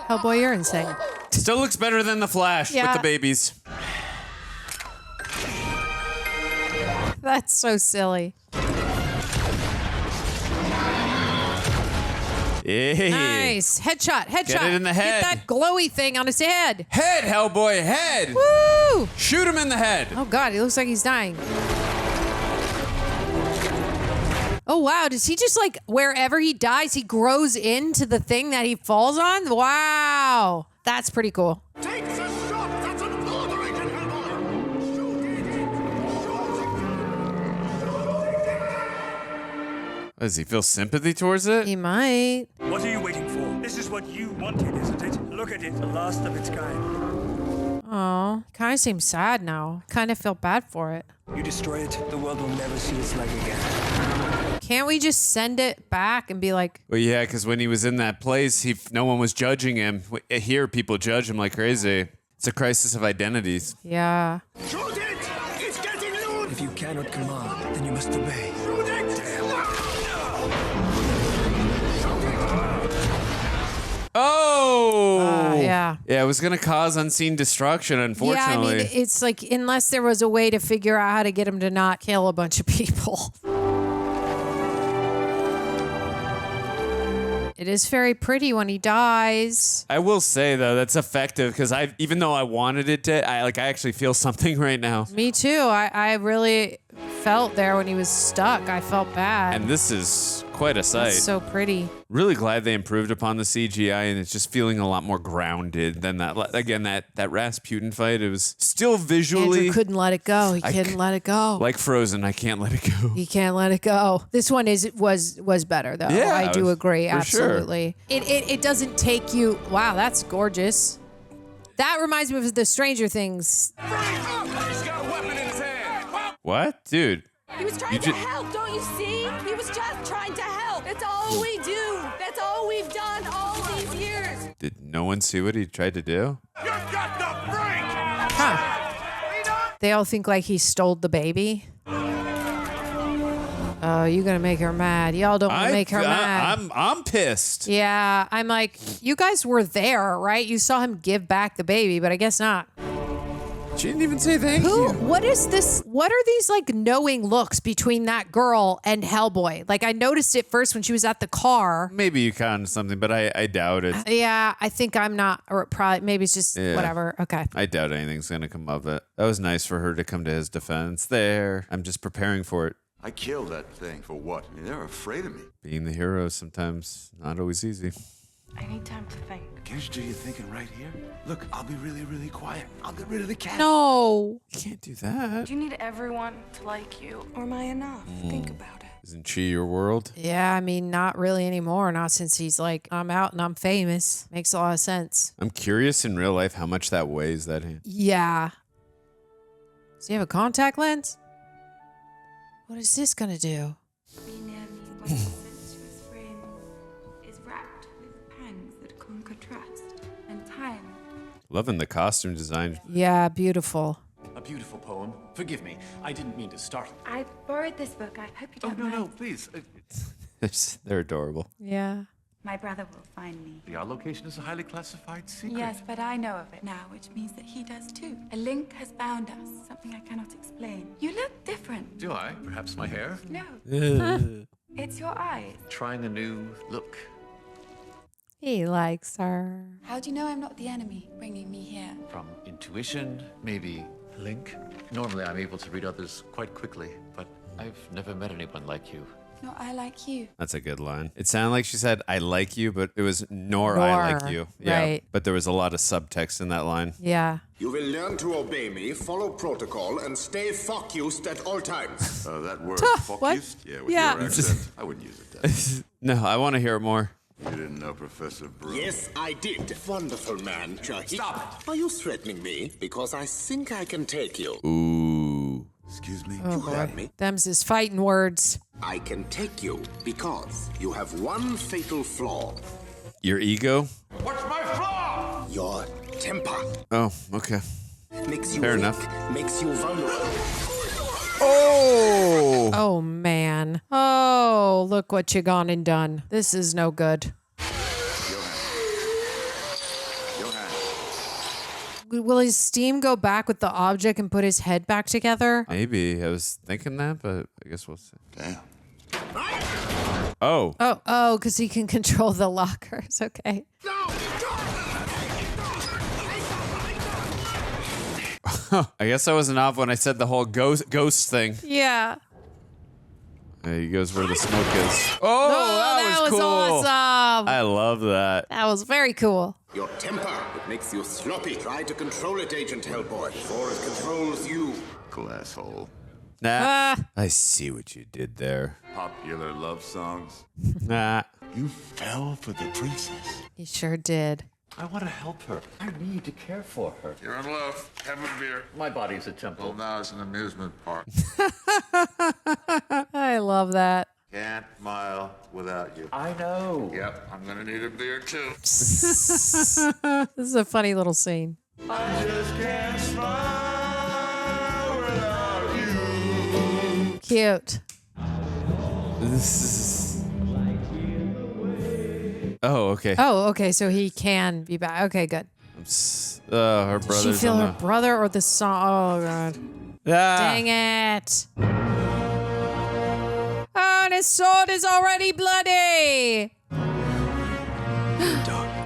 [SPEAKER 2] Hellboy, you're insane.
[SPEAKER 3] Still looks better than the Flash
[SPEAKER 2] Yeah.
[SPEAKER 3] with the babies.
[SPEAKER 2] That's so silly.
[SPEAKER 3] Hey.
[SPEAKER 2] Nice. Headshot. Headshot.
[SPEAKER 3] Get it in the head.
[SPEAKER 2] Get that glowy thing on his head.
[SPEAKER 3] Head, Hellboy, head.
[SPEAKER 2] Woo!
[SPEAKER 3] Shoot him in the head.
[SPEAKER 2] Oh, God. He looks like he's dying. Oh, wow. Does he just, like, wherever he dies, he grows into the thing that he falls on? Wow. That's pretty cool.
[SPEAKER 17] Take the shot! That's an order, Agent Hellboy! Shoot it!
[SPEAKER 3] Does he feel sympathy towards it?
[SPEAKER 2] He might.
[SPEAKER 7] What are you waiting for? This is what you wanted, isn't it? Look at it, the last of its kind.
[SPEAKER 2] Oh, kind of seems sad now. Kind of feel bad for it.
[SPEAKER 7] You destroy it, the world will never see its like again.
[SPEAKER 2] Can't we just send it back and be like,
[SPEAKER 3] Well, yeah, because when he was in that place, no one was judging him. Here, people judge him like crazy. It's a crisis of identities.
[SPEAKER 2] yeah.
[SPEAKER 17] Shoot it! It's getting loose!
[SPEAKER 19] If you cannot command, then you must obey.
[SPEAKER 3] Oh!
[SPEAKER 2] Yeah.
[SPEAKER 3] Yeah, it was going to cause unseen destruction, unfortunately.
[SPEAKER 2] Yeah, I mean, it's like, unless there was a way to figure out how to get him to not kill a bunch of people. It is very pretty when he dies.
[SPEAKER 3] I will say, though, that's effective because even though I wanted it to, I actually feel something right now.
[SPEAKER 2] Me too. I really felt there when he was stuck. I felt bad.
[SPEAKER 3] And this is quite a sight.
[SPEAKER 2] It's so pretty.
[SPEAKER 3] Really glad they improved upon the CGI, and it's just feeling a lot more grounded than that. Again, that Rasputin fight, it was still visually.
[SPEAKER 2] Andrew couldn't let it go. He couldn't let it go.
[SPEAKER 3] Like Frozen, I can't let it go.
[SPEAKER 2] He can't let it go. This one was better though.
[SPEAKER 3] Yeah,
[SPEAKER 2] I do agree.
[SPEAKER 3] for
[SPEAKER 2] Absolutely.
[SPEAKER 3] sure.
[SPEAKER 2] It doesn't take you. Wow, that's gorgeous. That reminds me of the Stranger Things.
[SPEAKER 3] What? Dude.
[SPEAKER 20] He was trying to help, don't you see? He was just trying to help. That's all we do. That's all we've done all these years.
[SPEAKER 3] Did no one see what he tried to do?
[SPEAKER 2] They all think like he stole the baby. Oh, you're gonna make her mad. Y'all don't want to make her mad.
[SPEAKER 3] I'm pissed.
[SPEAKER 2] Yeah, I'm like, you guys were there, right? You saw him give back the baby, but I guess not.
[SPEAKER 3] She didn't even say thank you.
[SPEAKER 2] What is this? What are these like knowing looks between that girl and Hellboy? Like I noticed it first when she was at the car.
[SPEAKER 3] Maybe you caught something, but I doubt it.
[SPEAKER 2] Yeah, I think I'm not, or probably maybe it's just whatever. Okay.
[SPEAKER 3] I doubt anything's gonna come of it. That was nice for her to come to his defense. There, I'm just preparing for it.
[SPEAKER 11] I killed that thing. For what? They're afraid of me.
[SPEAKER 3] Being the hero is sometimes not always easy.
[SPEAKER 12] I need time to think.
[SPEAKER 10] Can't you do your thinking right here? Look, I'll be really, really quiet. I'll get rid of the cat.
[SPEAKER 2] No.
[SPEAKER 3] You can't do that.
[SPEAKER 12] You need everyone to like you, or am I enough? Think about it.
[SPEAKER 3] Isn't she your world?
[SPEAKER 2] Yeah, I mean, not really anymore. Not since he's like, I'm out and I'm famous. Makes a lot of sense.
[SPEAKER 3] I'm curious in real life how much that weighs, that hand.
[SPEAKER 2] Yeah. Does he have a contact lens? What is this gonna do?
[SPEAKER 18] And time.
[SPEAKER 3] Loving the costume design.
[SPEAKER 2] Yeah, beautiful.
[SPEAKER 10] A beautiful poem. Forgive me. I didn't mean to startle.
[SPEAKER 18] I borrowed this book. I hope you don't mind.
[SPEAKER 10] No, please.
[SPEAKER 3] They're adorable.
[SPEAKER 2] Yeah.
[SPEAKER 18] My brother will find me.
[SPEAKER 10] Our location is a highly classified secret.
[SPEAKER 18] Yes, but I know of it now, which means that he does too. A link has bound us, something I cannot explain. You look different.
[SPEAKER 10] Do I? Perhaps my hair?
[SPEAKER 18] No. It's your eyes.
[SPEAKER 10] Trying a new look.
[SPEAKER 2] He likes her.
[SPEAKER 18] How do you know I'm not the enemy bringing me here?
[SPEAKER 10] From intuition, maybe link. Normally I'm able to read others quite quickly, but I've never met anyone like you.
[SPEAKER 18] No, I like you.
[SPEAKER 3] That's a good line. It sounded like she said, I like you, but it was nor I like you. Yeah.
[SPEAKER 2] Right.
[SPEAKER 3] But there was a lot of subtext in that line.
[SPEAKER 2] Yeah.
[SPEAKER 14] You will learn to obey me, follow protocol, and stay focused at all times.
[SPEAKER 11] That word,
[SPEAKER 2] What?
[SPEAKER 11] focused? Yeah, with
[SPEAKER 2] Yeah.
[SPEAKER 11] your accent, I wouldn't use it that.
[SPEAKER 3] No, I want to hear it more.
[SPEAKER 11] You didn't know Professor Broom.
[SPEAKER 14] Yes, I did. Wonderful man.
[SPEAKER 10] Stop
[SPEAKER 14] Are you threatening me? Because I think I can take you.
[SPEAKER 3] Ooh.
[SPEAKER 11] Excuse me?
[SPEAKER 2] Oh
[SPEAKER 14] You
[SPEAKER 2] boy.
[SPEAKER 14] heard me.
[SPEAKER 2] Them's his fighting words.
[SPEAKER 14] I can take you because you have one fatal flaw.
[SPEAKER 3] Your ego?
[SPEAKER 10] What's my flaw?
[SPEAKER 14] Your temper.
[SPEAKER 3] Oh, okay.
[SPEAKER 14] Makes you
[SPEAKER 3] Fair
[SPEAKER 14] weak,
[SPEAKER 3] enough.
[SPEAKER 14] makes you vulnerable.
[SPEAKER 3] Oh!
[SPEAKER 2] Oh man. Oh, look what you gone and done. This is no good. Will his steam go back with the object and put his head back together?
[SPEAKER 3] Maybe. I was thinking that, but I guess we'll see.
[SPEAKER 11] Damn.
[SPEAKER 3] Oh.
[SPEAKER 2] Oh, because he can control the lockers. Okay.
[SPEAKER 3] I guess I wasn't off when I said the whole ghost thing.
[SPEAKER 2] Yeah.
[SPEAKER 3] He goes where the smoke is. Oh, that was cool.
[SPEAKER 2] Awesome.
[SPEAKER 3] I love that.
[SPEAKER 2] That was very cool.
[SPEAKER 14] Your temper, it makes you sloppy. Try to control it, Agent Hellboy, before it controls you.
[SPEAKER 11] Glasshole.
[SPEAKER 3] Nah. I see what you did there.
[SPEAKER 11] Popular love songs.
[SPEAKER 3] Nah.
[SPEAKER 17] You fell for the princess.
[SPEAKER 2] He sure did.
[SPEAKER 10] I want to help her. I need to care for her.
[SPEAKER 11] You're in love. Have a beer.
[SPEAKER 10] My body's a temple.
[SPEAKER 11] Well, now it's an amusement park.
[SPEAKER 2] I love that.
[SPEAKER 11] Can't mile without you.
[SPEAKER 10] I know.
[SPEAKER 11] Yep, I'm gonna need a beer too.
[SPEAKER 2] This is a funny little scene.
[SPEAKER 11] I just can't smile without you.
[SPEAKER 2] Cute.
[SPEAKER 3] This is. Oh, okay.
[SPEAKER 2] Oh, okay. So he can be back. Okay, good.
[SPEAKER 3] Her
[SPEAKER 2] Did
[SPEAKER 3] brother's
[SPEAKER 2] she feel
[SPEAKER 3] on
[SPEAKER 2] her brother or the song? Oh, God. Dang it. Oh, and his sword is already bloody.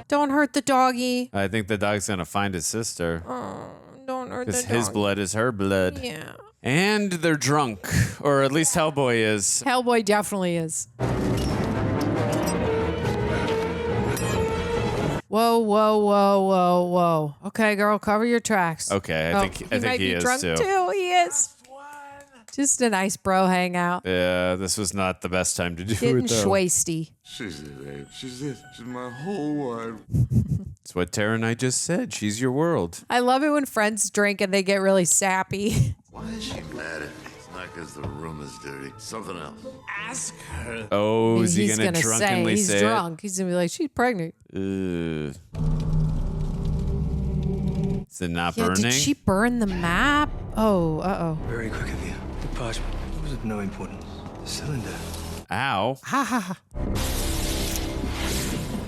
[SPEAKER 2] Don't hurt the doggy.
[SPEAKER 3] I think the dog's gonna find his sister.
[SPEAKER 2] Oh, don't hurt the
[SPEAKER 3] Because
[SPEAKER 2] doggy.
[SPEAKER 3] his blood is her blood.
[SPEAKER 2] Yeah.
[SPEAKER 3] And they're drunk. Or at least Hellboy is.
[SPEAKER 2] Hellboy definitely is. Whoa, whoa, whoa, whoa, whoa. Okay, girl, cover your tracks.
[SPEAKER 3] Okay, I think he is
[SPEAKER 2] drunk
[SPEAKER 3] too.
[SPEAKER 2] He is. Just a nice bro hangout.
[SPEAKER 3] Yeah, this was not the best time to do
[SPEAKER 2] Getting
[SPEAKER 3] it though.
[SPEAKER 2] schwasty.
[SPEAKER 11] She's it, babe. She's it. She's my whole world.
[SPEAKER 3] It's what Tara and I just said. She's your world.
[SPEAKER 2] I love it when friends drink and they get really sappy.
[SPEAKER 11] Why is she mad at me? It's not because the room is dirty. Something else.
[SPEAKER 10] Ask her.
[SPEAKER 3] Oh, is he
[SPEAKER 2] He's
[SPEAKER 3] gonna drunkenly
[SPEAKER 2] he's
[SPEAKER 3] say
[SPEAKER 2] drunk. He's gonna be like, she's pregnant.
[SPEAKER 3] it? Is it not
[SPEAKER 2] Yeah,
[SPEAKER 3] burning?
[SPEAKER 2] did she burn the map? Oh, uh-oh.
[SPEAKER 19] Very quick of you. The parchment. It was of no importance. The cylinder.
[SPEAKER 3] Ow.
[SPEAKER 2] Ha ha ha.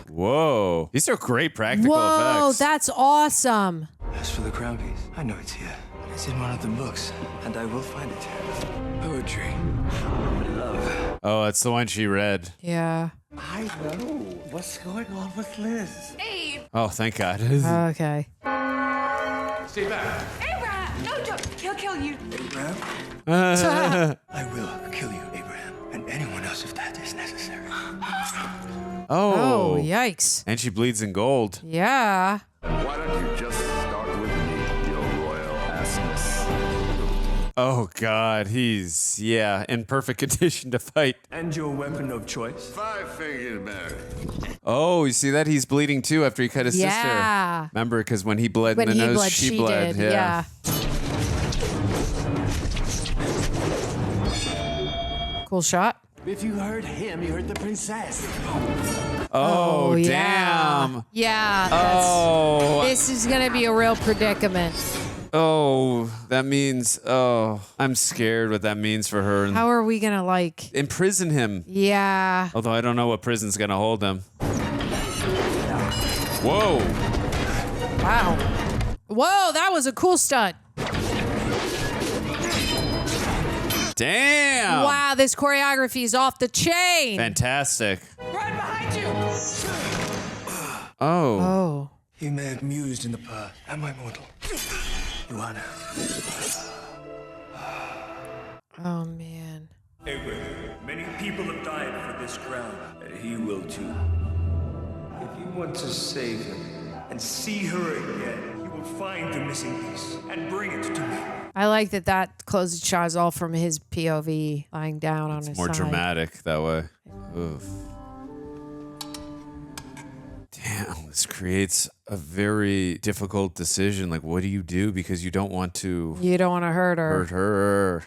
[SPEAKER 3] Whoa. These are great practical
[SPEAKER 2] Whoa,
[SPEAKER 3] effects.
[SPEAKER 2] that's awesome.
[SPEAKER 19] As for the crown piece, I know it's here. It's in one of the books, and I will find it. Poetry. Love.
[SPEAKER 3] Oh, that's the one she read.
[SPEAKER 2] Yeah.
[SPEAKER 10] I know. What's going on with Liz?
[SPEAKER 5] Abe!
[SPEAKER 3] Oh, thank God.
[SPEAKER 2] Okay.
[SPEAKER 10] Stay back.
[SPEAKER 5] Abraham! No, don't. He'll kill you.
[SPEAKER 19] Abraham? I will kill you, Abraham, and anyone else if that is necessary.
[SPEAKER 3] Oh.
[SPEAKER 2] Oh, yikes.
[SPEAKER 3] And she bleeds in gold.
[SPEAKER 2] Yeah.
[SPEAKER 11] Why don't you just start with me, your royal assness?
[SPEAKER 3] Oh, God. He's, in perfect condition to fight.
[SPEAKER 19] And your weapon of choice?
[SPEAKER 11] 5-fingered Mary.
[SPEAKER 3] Oh, you see that? He's bleeding too after he cut his
[SPEAKER 2] Yeah.
[SPEAKER 3] sister. Remember, because when he bled
[SPEAKER 2] When
[SPEAKER 3] in the
[SPEAKER 2] he
[SPEAKER 3] nose,
[SPEAKER 2] bled,
[SPEAKER 3] she bled.
[SPEAKER 2] did. Yeah. Cool shot.
[SPEAKER 10] If you heard him, you heard the princess.
[SPEAKER 3] Oh,
[SPEAKER 2] yeah.
[SPEAKER 3] damn.
[SPEAKER 2] Yeah. This is going to be a real predicament.
[SPEAKER 3] Oh, that means, I'm scared what that means for her.
[SPEAKER 2] How are we going to,
[SPEAKER 3] imprison him.
[SPEAKER 2] Yeah.
[SPEAKER 3] Although I don't know what prison's going to hold him. Whoa.
[SPEAKER 2] Wow. Whoa, that was a cool stunt.
[SPEAKER 3] Damn.
[SPEAKER 2] Wow, this choreography is off the chain.
[SPEAKER 3] Fantastic.
[SPEAKER 20] Right behind you!
[SPEAKER 3] Oh.
[SPEAKER 2] Oh.
[SPEAKER 19] He may have mused in the past. Am I mortal? Joanna.
[SPEAKER 2] Oh, man.
[SPEAKER 7] Abraham, many people have died for this crown, and he will too. If you want to save him and see her again, you will find the missing piece and bring it to me.
[SPEAKER 2] I like that closing shot is all from his POV, lying down on his
[SPEAKER 3] More
[SPEAKER 2] side.
[SPEAKER 3] dramatic that way. Oof. Damn, this creates a very difficult decision. Like, what do you do? Because you don't want to...
[SPEAKER 2] You don't want to hurt her.
[SPEAKER 3] Hurt her.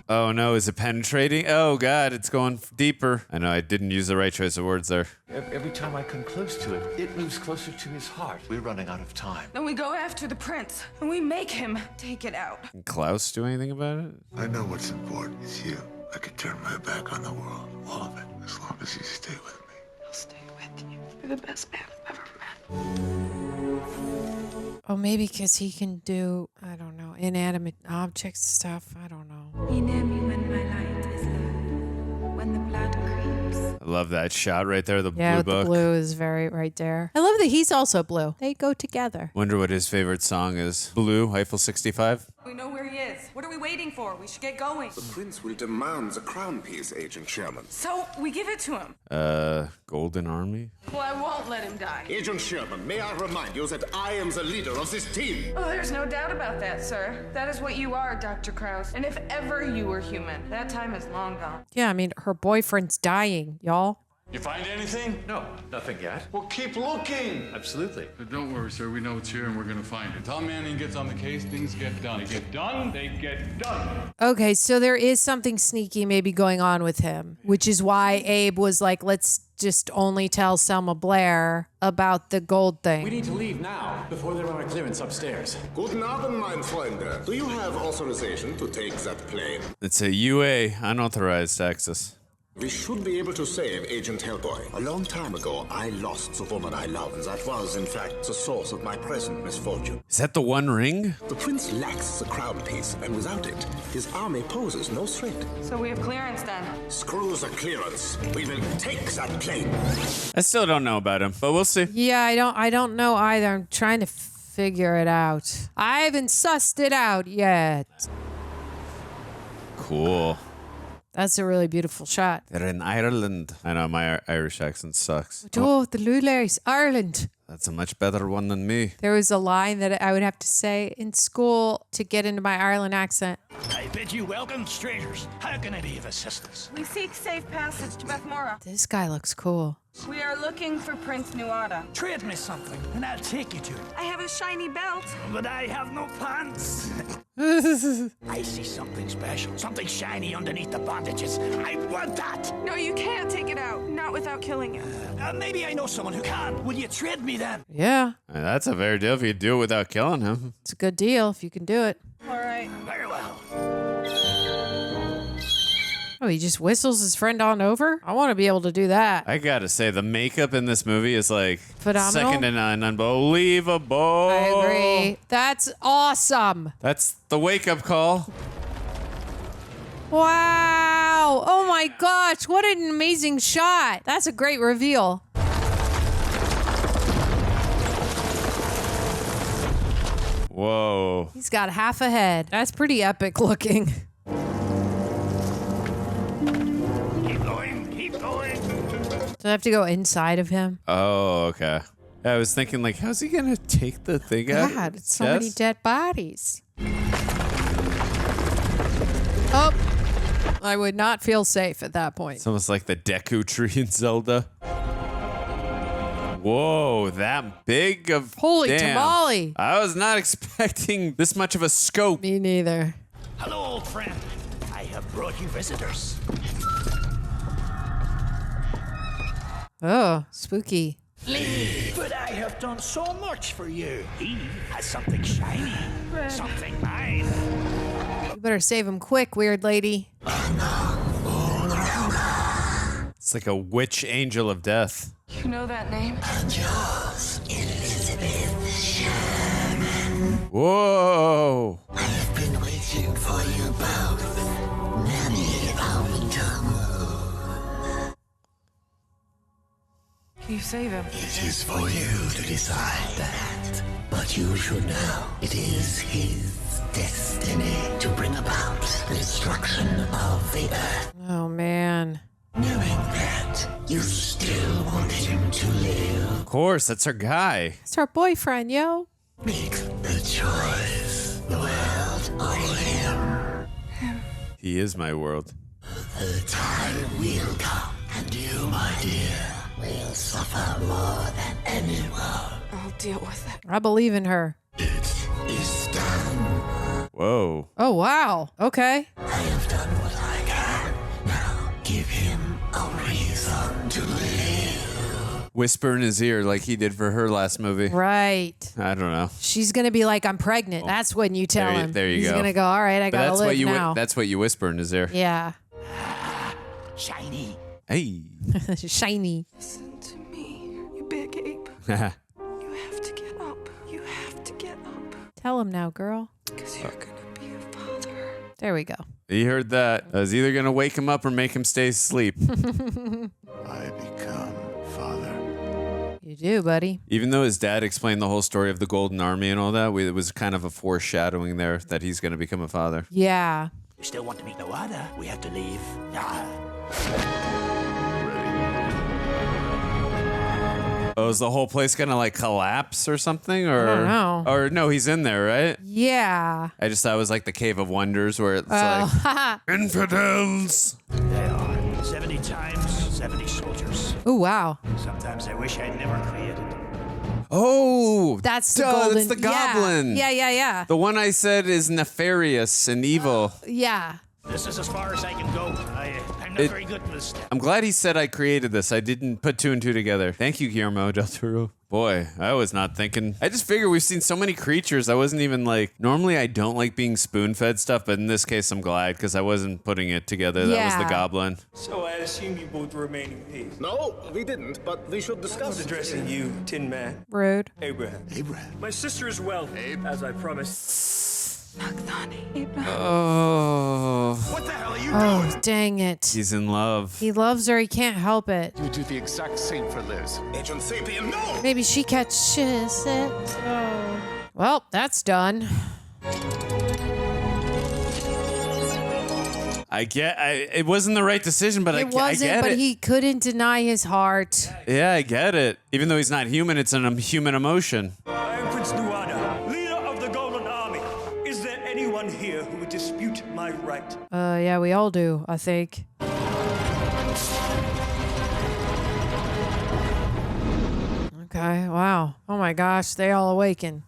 [SPEAKER 3] Oh no, is it penetrating? Oh God, it's going deeper. I know I didn't use the right choice of words there.
[SPEAKER 10] Every time I come close to it, it moves closer to his heart. We're running out of time.
[SPEAKER 12] Then we go after the prince, and we make him take it out.
[SPEAKER 3] Can Klaus do anything about it?
[SPEAKER 17] I know what's important. It's you. I could turn my back on the world, all of it, as long as you stay with me.
[SPEAKER 12] I'll stay with you. You're the best man I've ever met.
[SPEAKER 2] Oh, maybe because he can do, I don't know, inanimate object stuff. I don't know.
[SPEAKER 18] Be near me when my light is low, when the blood creeps.
[SPEAKER 3] I love that shot right there, the
[SPEAKER 2] Yeah,
[SPEAKER 3] blue book.
[SPEAKER 2] the blue is very right there. I love that he's also blue. They go together.
[SPEAKER 3] Wonder what his favorite song is. Blue, Eiffel 65?
[SPEAKER 12] We know where he is. What are we waiting for? We should get going.
[SPEAKER 14] The prince will demand the crown piece, Agent Sherman.
[SPEAKER 12] So we give it to him.
[SPEAKER 3] Golden Army?
[SPEAKER 12] Well, I won't let him die.
[SPEAKER 14] Agent Sherman, may I remind you that I am the leader of this team?
[SPEAKER 12] Oh, there's no doubt about that, sir. That is what you are, Dr. Krause. And if ever you were human, that time is long gone.
[SPEAKER 2] Yeah, I mean, her boyfriend's dying, y'all.
[SPEAKER 9] You find anything?
[SPEAKER 10] No, nothing yet.
[SPEAKER 9] Well, keep looking.
[SPEAKER 10] Absolutely.
[SPEAKER 9] But don't worry, sir. We know it's here and we're going to find it. Tom Manning gets on the case, things get done. They get done, they get done.
[SPEAKER 2] Okay, so there is something sneaky maybe going on with him, which is why Abe was like, let's just only tell Selma Blair about the gold thing.
[SPEAKER 10] We need to leave now, before they're on a clearance upstairs.
[SPEAKER 14] Guten Abend, mein Freunde. Do you have authorization to take that plane?
[SPEAKER 3] It's a UA, unauthorized access.
[SPEAKER 14] We should be able to save Agent Hellboy. A long time ago, I lost the woman I love, and that was, in fact, the source of my present misfortune.
[SPEAKER 3] Is that the One Ring?
[SPEAKER 14] The prince lacks the crown piece, and without it, his army poses no threat.
[SPEAKER 12] So we have clearance then.
[SPEAKER 14] Screw the clearance. We will take that plane.
[SPEAKER 3] I still don't know about him, but we'll see.
[SPEAKER 2] Yeah, I don't know either. I'm trying to figure it out. I haven't sussed it out yet.
[SPEAKER 3] Cool.
[SPEAKER 2] That's a really beautiful shot.
[SPEAKER 3] They're in Ireland. I know, my Irish accent sucks.
[SPEAKER 2] Oh, the Lularies, Ireland.
[SPEAKER 3] That's a much better one than me.
[SPEAKER 2] There was a line that I would have to say in school to get into my Ireland accent.
[SPEAKER 16] I bid you welcome, strangers. How can I be of assistance?
[SPEAKER 12] We seek safe passage to Bethmora.
[SPEAKER 2] This guy looks cool.
[SPEAKER 12] We are looking for Prince Nuada.
[SPEAKER 16] Trade me something, and I'll take you to it.
[SPEAKER 12] I have a shiny belt.
[SPEAKER 16] But I have no pants. I see something special, something shiny underneath the bandages. I want that.
[SPEAKER 12] No, you can't take it out. Not without killing it.
[SPEAKER 16] Maybe I know someone who can. Will you trade me then?
[SPEAKER 2] Yeah.
[SPEAKER 3] That's a fair deal if you do it without killing him.
[SPEAKER 2] It's a good deal if you can do it.
[SPEAKER 12] All right.
[SPEAKER 16] Very well.
[SPEAKER 2] Oh, he just whistles his friend on over? I want to be able to do that.
[SPEAKER 3] I gotta say, the makeup in this movie is like
[SPEAKER 2] phenomenal.
[SPEAKER 3] Second to none, unbelievable.
[SPEAKER 2] I agree. That's awesome.
[SPEAKER 3] That's the wake-up call.
[SPEAKER 2] Wow. Oh my gosh. What an amazing shot. That's a great reveal.
[SPEAKER 3] Whoa.
[SPEAKER 2] He's got half a head. That's pretty epic looking.
[SPEAKER 16] Keep going.
[SPEAKER 2] Do I have to go inside of him?
[SPEAKER 3] Oh, okay. I was thinking, like, how's he gonna take the thing out?
[SPEAKER 2] God, it's so many dead bodies. Oh, I would not feel safe at that point.
[SPEAKER 3] It's almost like the Deku tree in Zelda. Whoa, that big of...
[SPEAKER 2] Holy
[SPEAKER 3] damn.
[SPEAKER 2] tamale.
[SPEAKER 3] I was not expecting this much of a scope.
[SPEAKER 2] Me neither.
[SPEAKER 16] Hello, old friend. I have brought you visitors.
[SPEAKER 2] Oh, spooky.
[SPEAKER 16] Leave. But I have done so much for you. He has something shiny. Something mine.
[SPEAKER 2] You better save him quick, weird lady.
[SPEAKER 3] It's like a witch angel of death.
[SPEAKER 12] You know that name?
[SPEAKER 3] Whoa.
[SPEAKER 16] I've been waiting for you both. Many a time.
[SPEAKER 12] Can you save him?
[SPEAKER 16] It is for you to decide that. But you should know it is his destiny to bring about the destruction of the earth.
[SPEAKER 2] Oh, man.
[SPEAKER 16] Knowing that, you still want him to live.
[SPEAKER 3] Of course, that's our guy.
[SPEAKER 2] It's our boyfriend, yo.
[SPEAKER 16] Make the choice. The world or him.
[SPEAKER 3] He is my world.
[SPEAKER 16] The time will come, and you, my dear, will suffer more than anyone.
[SPEAKER 12] I'll deal with it.
[SPEAKER 2] I believe in her.
[SPEAKER 16] It is done.
[SPEAKER 3] Whoa.
[SPEAKER 2] Oh, wow. Okay.
[SPEAKER 16] I have done what I can. Now give him a reason to live.
[SPEAKER 3] Whisper in his ear like he did for her last movie.
[SPEAKER 2] Right.
[SPEAKER 3] I don't know.
[SPEAKER 2] She's going to be like, I'm pregnant. That's when you tell him.
[SPEAKER 3] There you
[SPEAKER 2] He's
[SPEAKER 3] go.
[SPEAKER 2] going to go, all right, I got to live now.
[SPEAKER 3] That's what you whisper in his ear.
[SPEAKER 2] Yeah.
[SPEAKER 16] Shiny.
[SPEAKER 3] Hey.
[SPEAKER 2] Shiny.
[SPEAKER 12] Listen to me, you big ape. You have to get up. You have to get up.
[SPEAKER 2] Tell him now, girl.
[SPEAKER 12] Because you're going to be a father.
[SPEAKER 2] There we go.
[SPEAKER 3] He heard that. I was either going to wake him up or make him stay asleep.
[SPEAKER 17] I become father.
[SPEAKER 2] You do, buddy.
[SPEAKER 3] Even though his dad explained the whole story of the Golden Army and all that, it was kind of a foreshadowing there that he's going to become a father.
[SPEAKER 2] Yeah.
[SPEAKER 16] You still want to meet Nuada? We have to leave.
[SPEAKER 3] Oh, is the whole place going to like collapse or something? Or,
[SPEAKER 2] I don't know.
[SPEAKER 3] Or no, he's in there, right?
[SPEAKER 2] Yeah.
[SPEAKER 3] I just thought it was like the Cave of Wonders where it's like, infidels.
[SPEAKER 16] They are 70 times
[SPEAKER 4] 70 soldiers.
[SPEAKER 2] Oh, wow.
[SPEAKER 4] Sometimes I wish I'd never created them.
[SPEAKER 3] Oh,
[SPEAKER 2] that's the
[SPEAKER 3] duh,
[SPEAKER 2] golden.
[SPEAKER 3] That's the goblin.
[SPEAKER 2] Yeah.
[SPEAKER 3] The one I said is nefarious and evil.
[SPEAKER 2] Yeah.
[SPEAKER 4] This is as far as I can go. I'm not very good with this stuff.
[SPEAKER 3] I'm glad he said I created this. I didn't put two and two together. Thank you, Guillermo del Toro. Boy, I was not thinking. I just figured we've seen so many creatures. I wasn't even like, normally I don't like being spoon-fed stuff, but in this case I'm glad because I wasn't putting it together. That was the goblin.
[SPEAKER 7] So I assume you both remain in peace.
[SPEAKER 14] No, we didn't, but we should
[SPEAKER 7] I
[SPEAKER 14] discuss
[SPEAKER 7] was addressing you, Tin Man.
[SPEAKER 2] Rude.
[SPEAKER 7] Abraham. My sister is well, as I promised.
[SPEAKER 3] Oh.
[SPEAKER 7] What the hell are you
[SPEAKER 2] Oh, dang it.
[SPEAKER 3] He's in love.
[SPEAKER 2] He loves her. He can't help it.
[SPEAKER 17] You do the exact same for Liz.
[SPEAKER 14] Agent Sapien, no!
[SPEAKER 2] Maybe she catches it. Oh. Well, that's done.
[SPEAKER 3] It wasn't the right decision, but I
[SPEAKER 2] wasn't,
[SPEAKER 3] get
[SPEAKER 2] but
[SPEAKER 3] it.
[SPEAKER 2] he couldn't deny his heart.
[SPEAKER 3] Yeah, I get it. Even though he's not human, it's an human emotion.
[SPEAKER 7] I am Prince Nuada, leader of the Golden Army. Is there anyone here who would dispute my right?
[SPEAKER 2] Yeah, we all do, I think. Okay, wow. Oh my gosh, they all awaken.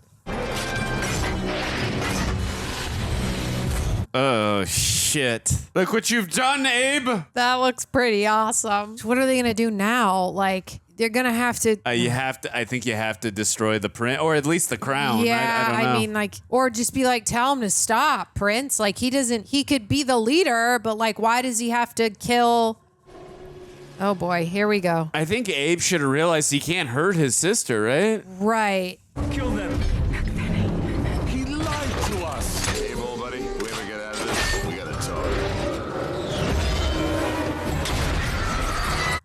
[SPEAKER 3] Oh, shit. Look what you've done, Abe.
[SPEAKER 2] That looks pretty awesome. What are they gonna do now? Like, they're gonna have to.
[SPEAKER 3] I think you have to destroy the print, or at least the crown.
[SPEAKER 2] Yeah,
[SPEAKER 3] I don't know.
[SPEAKER 2] I mean, like, or just be like, tell him to stop, Prince. Like, he could be the leader, but like, why does he have to kill? Oh boy, here we go.
[SPEAKER 3] I think Abe should have realized he can't hurt his sister, right?
[SPEAKER 2] Right.
[SPEAKER 7] Kill them.
[SPEAKER 17] He lied to us.
[SPEAKER 11] Abe, old buddy, if we ever get out of this, we gotta talk.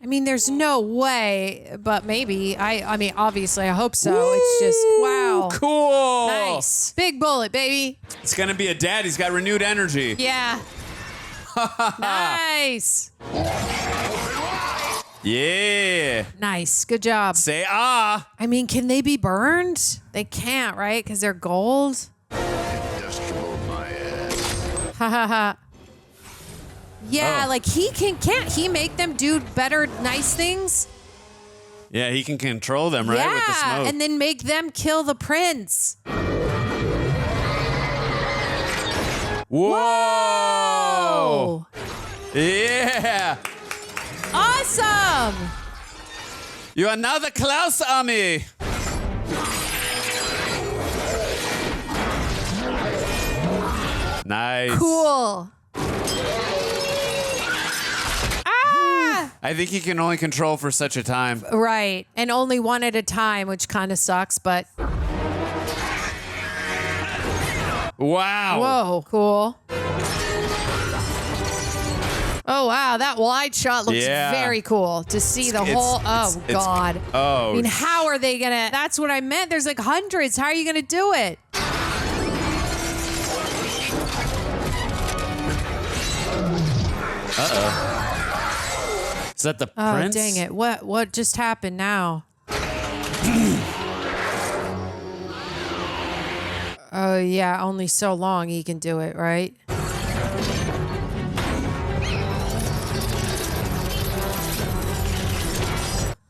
[SPEAKER 2] I mean, there's no way, but maybe. I mean, obviously, I hope so. It's just, wow.
[SPEAKER 3] Cool.
[SPEAKER 2] Nice. Big bullet, baby.
[SPEAKER 3] It's gonna be a dad. He's got renewed energy.
[SPEAKER 2] Yeah. Nice.
[SPEAKER 3] Yeah.
[SPEAKER 2] Nice. Good job.
[SPEAKER 3] Say ah.
[SPEAKER 2] I mean, can they be burned? They can't, right? Because they're gold.
[SPEAKER 11] Industrial my ass.
[SPEAKER 2] Ha ha ha. Yeah,
[SPEAKER 3] Oh.
[SPEAKER 2] like can't he make them do better, nice things?
[SPEAKER 3] Yeah, he can control them, right?
[SPEAKER 2] Yeah,
[SPEAKER 3] With the smoke.
[SPEAKER 2] and then make them kill the prince.
[SPEAKER 3] Whoa. Yeah.
[SPEAKER 2] Awesome.
[SPEAKER 3] You are now the Klaus army. Nice.
[SPEAKER 2] Cool. Ah!
[SPEAKER 3] I think he can only control for such a time.
[SPEAKER 2] Right. And only one at a time, which kind of sucks, but.
[SPEAKER 3] Wow.
[SPEAKER 2] Whoa, cool. Oh, wow. That wide shot looks very cool to see the whole. Oh, God.
[SPEAKER 3] Oh.
[SPEAKER 2] I mean, how are they going to. That's what I meant. There's like hundreds. How are you going to do it?
[SPEAKER 3] Uh-oh. Is that the prince?
[SPEAKER 2] Oh, dang it. What just happened now? Oh, yeah. Only so long he can do it, right?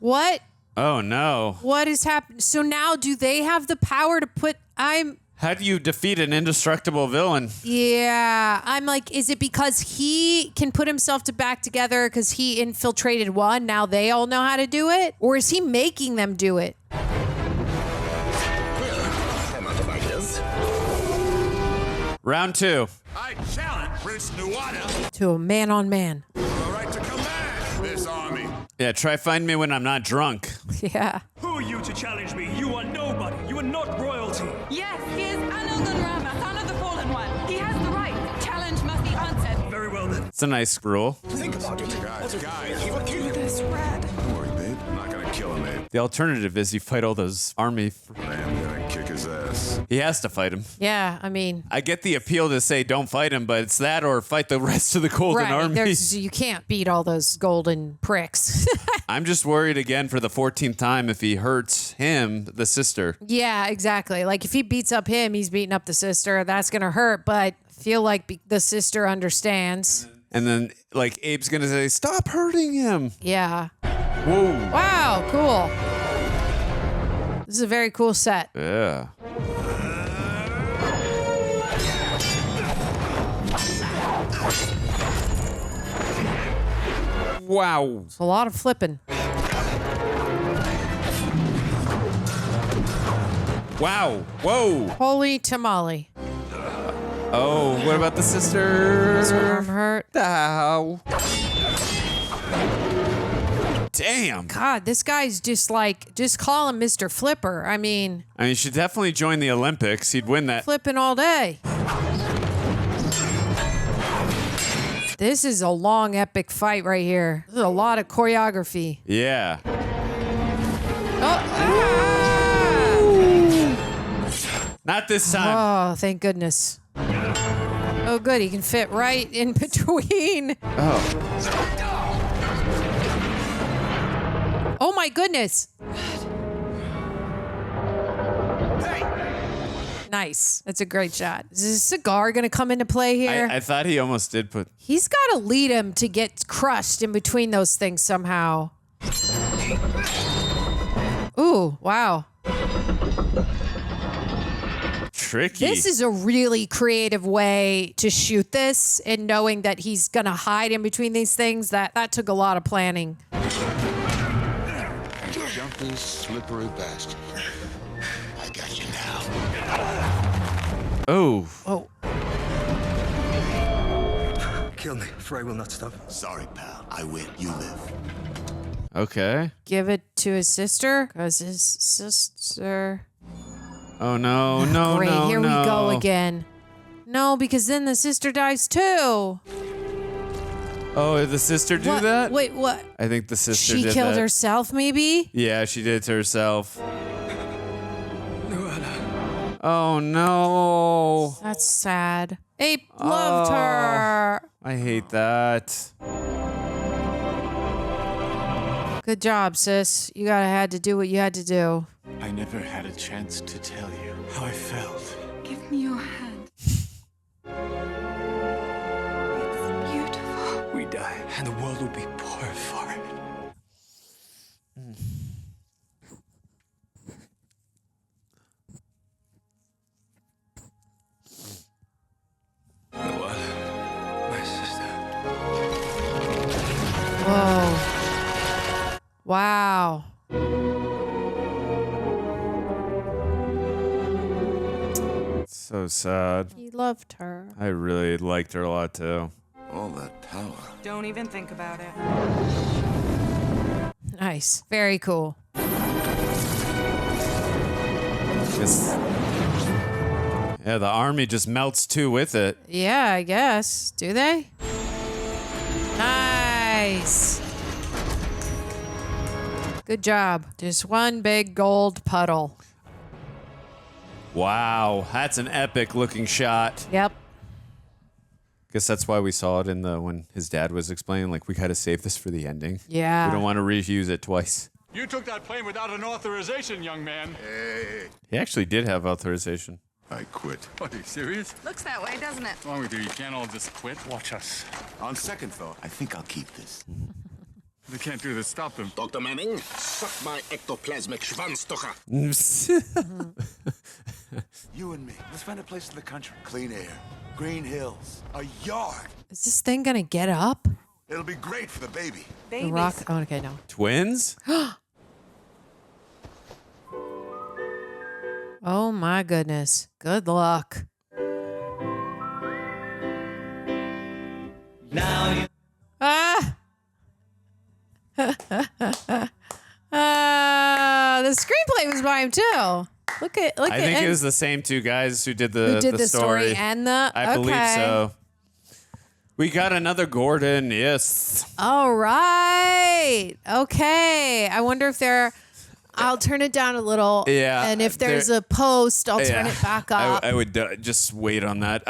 [SPEAKER 2] What?
[SPEAKER 3] Oh, no.
[SPEAKER 2] What has happened? So now do they have the power to put...
[SPEAKER 3] How do you defeat an indestructible villain?
[SPEAKER 2] Yeah. I'm like, is it because he can put himself back together because he infiltrated one? Now they all know how to do it? Or is he making them do it?
[SPEAKER 14] I'm out of ideas.
[SPEAKER 3] Round two.
[SPEAKER 17] I challenge Prince Nuada
[SPEAKER 2] To a man-on-man.
[SPEAKER 17] for the right to command this army.
[SPEAKER 3] Yeah, try find me when I'm not drunk.
[SPEAKER 2] Yeah.
[SPEAKER 7] Who are you to challenge me? You are nobody. You are not royalty.
[SPEAKER 20] Yes, he is Anilgun Rama, son of the Fallen One. He has the right. Challenge must be answered.
[SPEAKER 7] Very well then.
[SPEAKER 3] It's a nice rule.
[SPEAKER 14] Think about it.
[SPEAKER 11] Guys.
[SPEAKER 14] He will kill you.
[SPEAKER 20] This red.
[SPEAKER 11] Don't worry, babe. I'm not gonna kill him, Abe.
[SPEAKER 3] The alternative is you fight all those army.
[SPEAKER 11] I am gonna kick his ass.
[SPEAKER 3] He has to fight him.
[SPEAKER 2] Yeah, I mean...
[SPEAKER 3] I get the appeal to say don't fight him, but it's that or fight the rest of the Golden Army.
[SPEAKER 2] You can't beat all those golden pricks.
[SPEAKER 3] I'm just worried again for the 14th time if he hurts him, the sister.
[SPEAKER 2] Yeah, exactly. Like if he beats up him, he's beating up the sister. That's going to hurt, but I feel like the sister understands.
[SPEAKER 3] And then, like, Abe's gonna say, "Stop hurting him."
[SPEAKER 2] Yeah.
[SPEAKER 3] Whoa.
[SPEAKER 2] Wow, cool. This is a very cool set.
[SPEAKER 3] Yeah. Wow.
[SPEAKER 2] It's a lot of flipping.
[SPEAKER 3] Wow. Whoa.
[SPEAKER 2] Holy tamale.
[SPEAKER 3] Oh, what about the sister?
[SPEAKER 2] His arm hurt.
[SPEAKER 3] Ow. Damn.
[SPEAKER 2] God, this guy's just call him Mr. Flipper. I mean,
[SPEAKER 3] he should definitely join the Olympics. He'd win that.
[SPEAKER 2] flipping all day. This is a long, epic fight right here. There's a lot of choreography.
[SPEAKER 3] Yeah. Not this time.
[SPEAKER 2] Oh, thank goodness. Oh, good. He can fit right in between. Oh, my goodness. Nice. That's a great shot. Is this cigar going to come into play here?
[SPEAKER 3] I thought he almost did put.
[SPEAKER 2] He's got to lead him to get crushed in between those things somehow. Ooh, wow.
[SPEAKER 3] Tricky.
[SPEAKER 2] This is a really creative way to shoot this, and knowing that he's going to hide in between these things, that took a lot of planning.
[SPEAKER 11] Jumping, slippery bastard. I got you now.
[SPEAKER 3] Oh.
[SPEAKER 2] Oh.
[SPEAKER 19] Kill me, for I will not stop.
[SPEAKER 11] Sorry, pal. I win. You live.
[SPEAKER 3] Okay.
[SPEAKER 2] Give it to his sister, because his sister...
[SPEAKER 3] Oh, no, no,
[SPEAKER 2] Great,
[SPEAKER 3] no,
[SPEAKER 2] here
[SPEAKER 3] no.
[SPEAKER 2] we go again. No, because then the sister dies too.
[SPEAKER 3] Oh, did the sister do
[SPEAKER 2] What?
[SPEAKER 3] that?
[SPEAKER 2] Wait, what?
[SPEAKER 3] I think the sister
[SPEAKER 2] She
[SPEAKER 3] did
[SPEAKER 2] killed
[SPEAKER 3] that.
[SPEAKER 2] herself, maybe?
[SPEAKER 3] Yeah, she did it to herself. Oh, no.
[SPEAKER 2] That's sad. Ape loved her.
[SPEAKER 3] I hate that.
[SPEAKER 2] Good job, sis. You had to do what you had to do.
[SPEAKER 10] I never had a chance to tell you how I felt.
[SPEAKER 18] Give me your hand. It's beautiful.
[SPEAKER 19] We die, and the world will be poor for it. What? My sister.
[SPEAKER 2] Whoa. Wow.
[SPEAKER 3] So sad.
[SPEAKER 2] He loved her.
[SPEAKER 3] I really liked her a lot, too.
[SPEAKER 11] All that power.
[SPEAKER 12] Don't even think about it.
[SPEAKER 2] Nice. Very cool.
[SPEAKER 3] Yeah, the army just melts too with it.
[SPEAKER 2] Yeah, I guess. Do they? Nice. Good job. Just one big gold puddle.
[SPEAKER 3] Wow, that's an epic looking shot.
[SPEAKER 2] Yep.
[SPEAKER 3] Guess that's why we saw it in the when his dad was explaining, like, we gotta save this for the ending.
[SPEAKER 2] Yeah.
[SPEAKER 3] We don't want to reuse it twice.
[SPEAKER 9] You took that plane without an authorization, young man.
[SPEAKER 11] Hey,
[SPEAKER 3] He actually did have authorization.
[SPEAKER 11] I quit.
[SPEAKER 9] What, are you serious?
[SPEAKER 12] Looks that way, doesn't it?
[SPEAKER 9] What's wrong with you? You can't all just quit. Watch us.
[SPEAKER 11] On second thought, I think I'll keep this.
[SPEAKER 9] They can't do this. Stop them.
[SPEAKER 14] Dr. Manning, suck my ectoplasmic Schwanzstocher.
[SPEAKER 11] You and me. Let's find a place in the country. Clean air, green hills, a yard.
[SPEAKER 2] Is this thing gonna get up?
[SPEAKER 11] It'll be great for the baby.
[SPEAKER 2] The rock. Oh, okay, no.
[SPEAKER 3] Twins?
[SPEAKER 2] Oh my goodness. Good luck.
[SPEAKER 16] Now you.
[SPEAKER 2] Ah. The screenplay was by him too. Look at.
[SPEAKER 3] I think it was the same two guys who did the
[SPEAKER 2] story and the.
[SPEAKER 3] I believe so. We got another Gordon, yes.
[SPEAKER 2] All right. Okay. I wonder if there. I'll turn it down a little.
[SPEAKER 3] Yeah.
[SPEAKER 2] And if there's a post, I'll turn it back up.
[SPEAKER 3] I would just wait on that.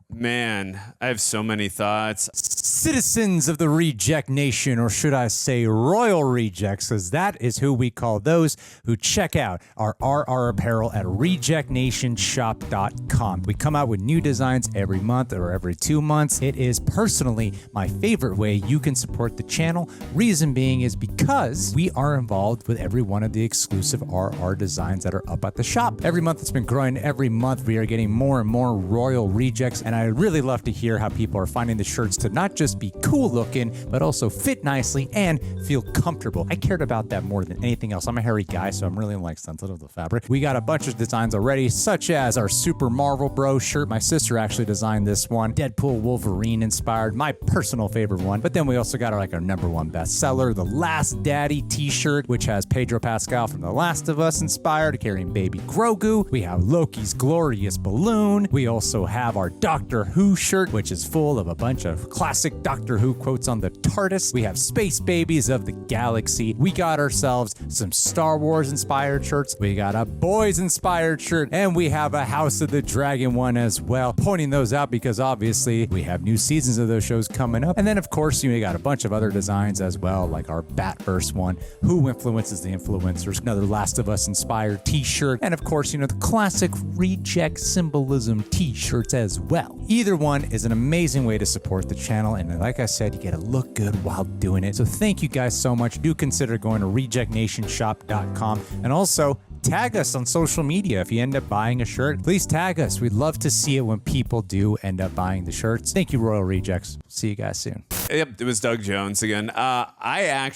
[SPEAKER 3] Man, I have so many thoughts.
[SPEAKER 1] citizens of the Reject Nation, or should I say Royal Rejects, because that is who we call those who check out our RR apparel at rejectnationshop.com. We come out with new designs every month or every 2 months. It is personally my favorite way you can support the channel. Reason being is because we are involved with every one of the exclusive RR designs that are up at the shop. Every month it's been growing. Every month we are getting more and more Royal Rejects, and I really love to hear how people are finding the shirts to not just be cool looking, but also fit nicely and feel comfortable. I cared about that more than anything else. I'm a hairy guy, so I'm really sensitive to fabric. We got a bunch of designs already, such as our Super Marvel Bros shirt. My sister actually designed this one. Deadpool Wolverine inspired, my personal favorite one. But then we also got our #1 bestseller, the Last Daddy t-shirt, which has Pedro Pascal from The Last of Us inspired, carrying baby Grogu. We have Loki's Glorious Balloon. We also have our Doctor Who shirt, which is full of a bunch of classic Doctor Who quotes on the TARDIS. We have Space Babies of the Galaxy. We got ourselves some Star Wars inspired shirts. We got a Boys inspired shirt, and we have a House of the Dragon one as well. Pointing those out because obviously we have new seasons of those shows coming up. And then of course, we got a bunch of other designs as well, like our Batverse one, Who Influences the Influencers, another Last of Us inspired t-shirt, and of course, the classic Reject symbolism t-shirts as well. Either one is an amazing way to support the channel, and like I said, you get to look good while doing it. So thank you guys so much. Do consider going to rejectnationshop.com, and also tag us on social media. If you end up buying a shirt, please tag us. We'd love to see it when people do end up buying the shirts. Thank you, Royal Rejects. See you guys soon.
[SPEAKER 3] Yep, it was Doug Jones again. I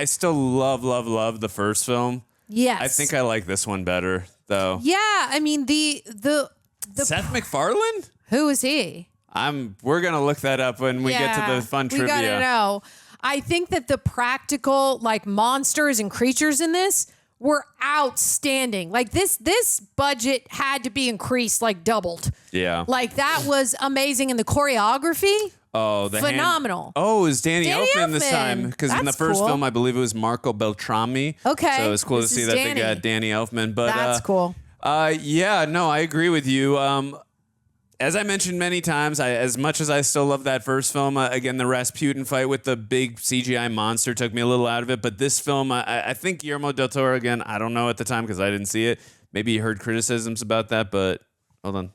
[SPEAKER 3] still love the first film.
[SPEAKER 2] Yes.
[SPEAKER 3] I think I like this one better, though.
[SPEAKER 2] Yeah, I mean the
[SPEAKER 3] Seth MacFarlane?
[SPEAKER 2] Who is he?
[SPEAKER 3] We're gonna look that up when we get to the fun trivia.
[SPEAKER 2] We gotta know. I think that the practical monsters and creatures in this were outstanding. This budget had to be increased, doubled.
[SPEAKER 3] Yeah.
[SPEAKER 2] That was amazing, and the choreography.
[SPEAKER 3] Oh,
[SPEAKER 2] phenomenal.
[SPEAKER 3] It was Danny Elfman this time, because in the first film, I believe it was Marco Beltrami.
[SPEAKER 2] Okay.
[SPEAKER 3] So it was cool to see that
[SPEAKER 2] Danny.
[SPEAKER 3] they got Danny Elfman. But
[SPEAKER 2] that's cool.
[SPEAKER 3] Yeah, no, I agree with you. As I mentioned many times, as much as I still love that first film, again, the Rasputin fight with the big CGI monster took me a little out of it. But this film, I think Guillermo del Toro, again, I don't know at the time because I didn't see it. Maybe you heard criticisms about that, but hold on.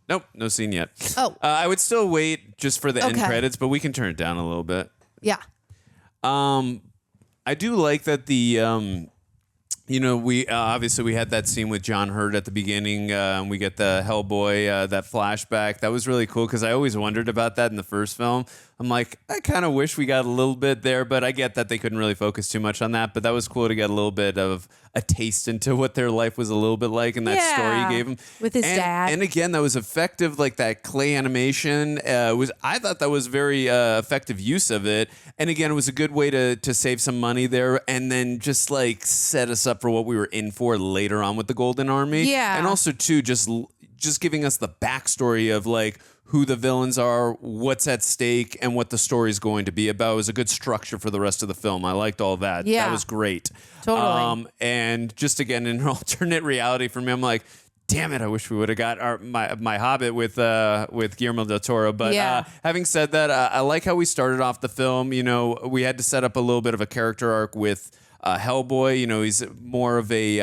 [SPEAKER 3] Nope, no scene yet.
[SPEAKER 2] Oh.
[SPEAKER 3] I would still wait just for the end credits, but we can turn it down a little bit.
[SPEAKER 2] Yeah.
[SPEAKER 3] I do like that the... we obviously we had that scene with John Hurt at the beginning. We get the Hellboy, that flashback. That was really cool because I always wondered about that in the first film. I'm like, I kind of wish we got a little bit there, but I get that they couldn't really focus too much on that. But that was cool to get a little bit of a taste into what their life was a little bit like and that story he gave him.
[SPEAKER 2] With his dad.
[SPEAKER 3] And again, that was effective, that clay animation. I thought that was very effective use of it. And again, it was a good way to save some money there and then just set us up for what we were in for later on with the Golden Army.
[SPEAKER 2] Yeah.
[SPEAKER 3] And also, too, just giving us the backstory of who the villains are, what's at stake, and what the story is going to be about. It was a good structure for the rest of the film. I liked all that.
[SPEAKER 2] Yeah.
[SPEAKER 3] That was great.
[SPEAKER 2] Totally.
[SPEAKER 3] And just again, in an alternate reality for me, I'm like, damn it, I wish we would have got my Hobbit with Guillermo del Toro. But having said that, I like how we started off the film. We had to set up a little bit of a character arc with Hellboy. He's more of a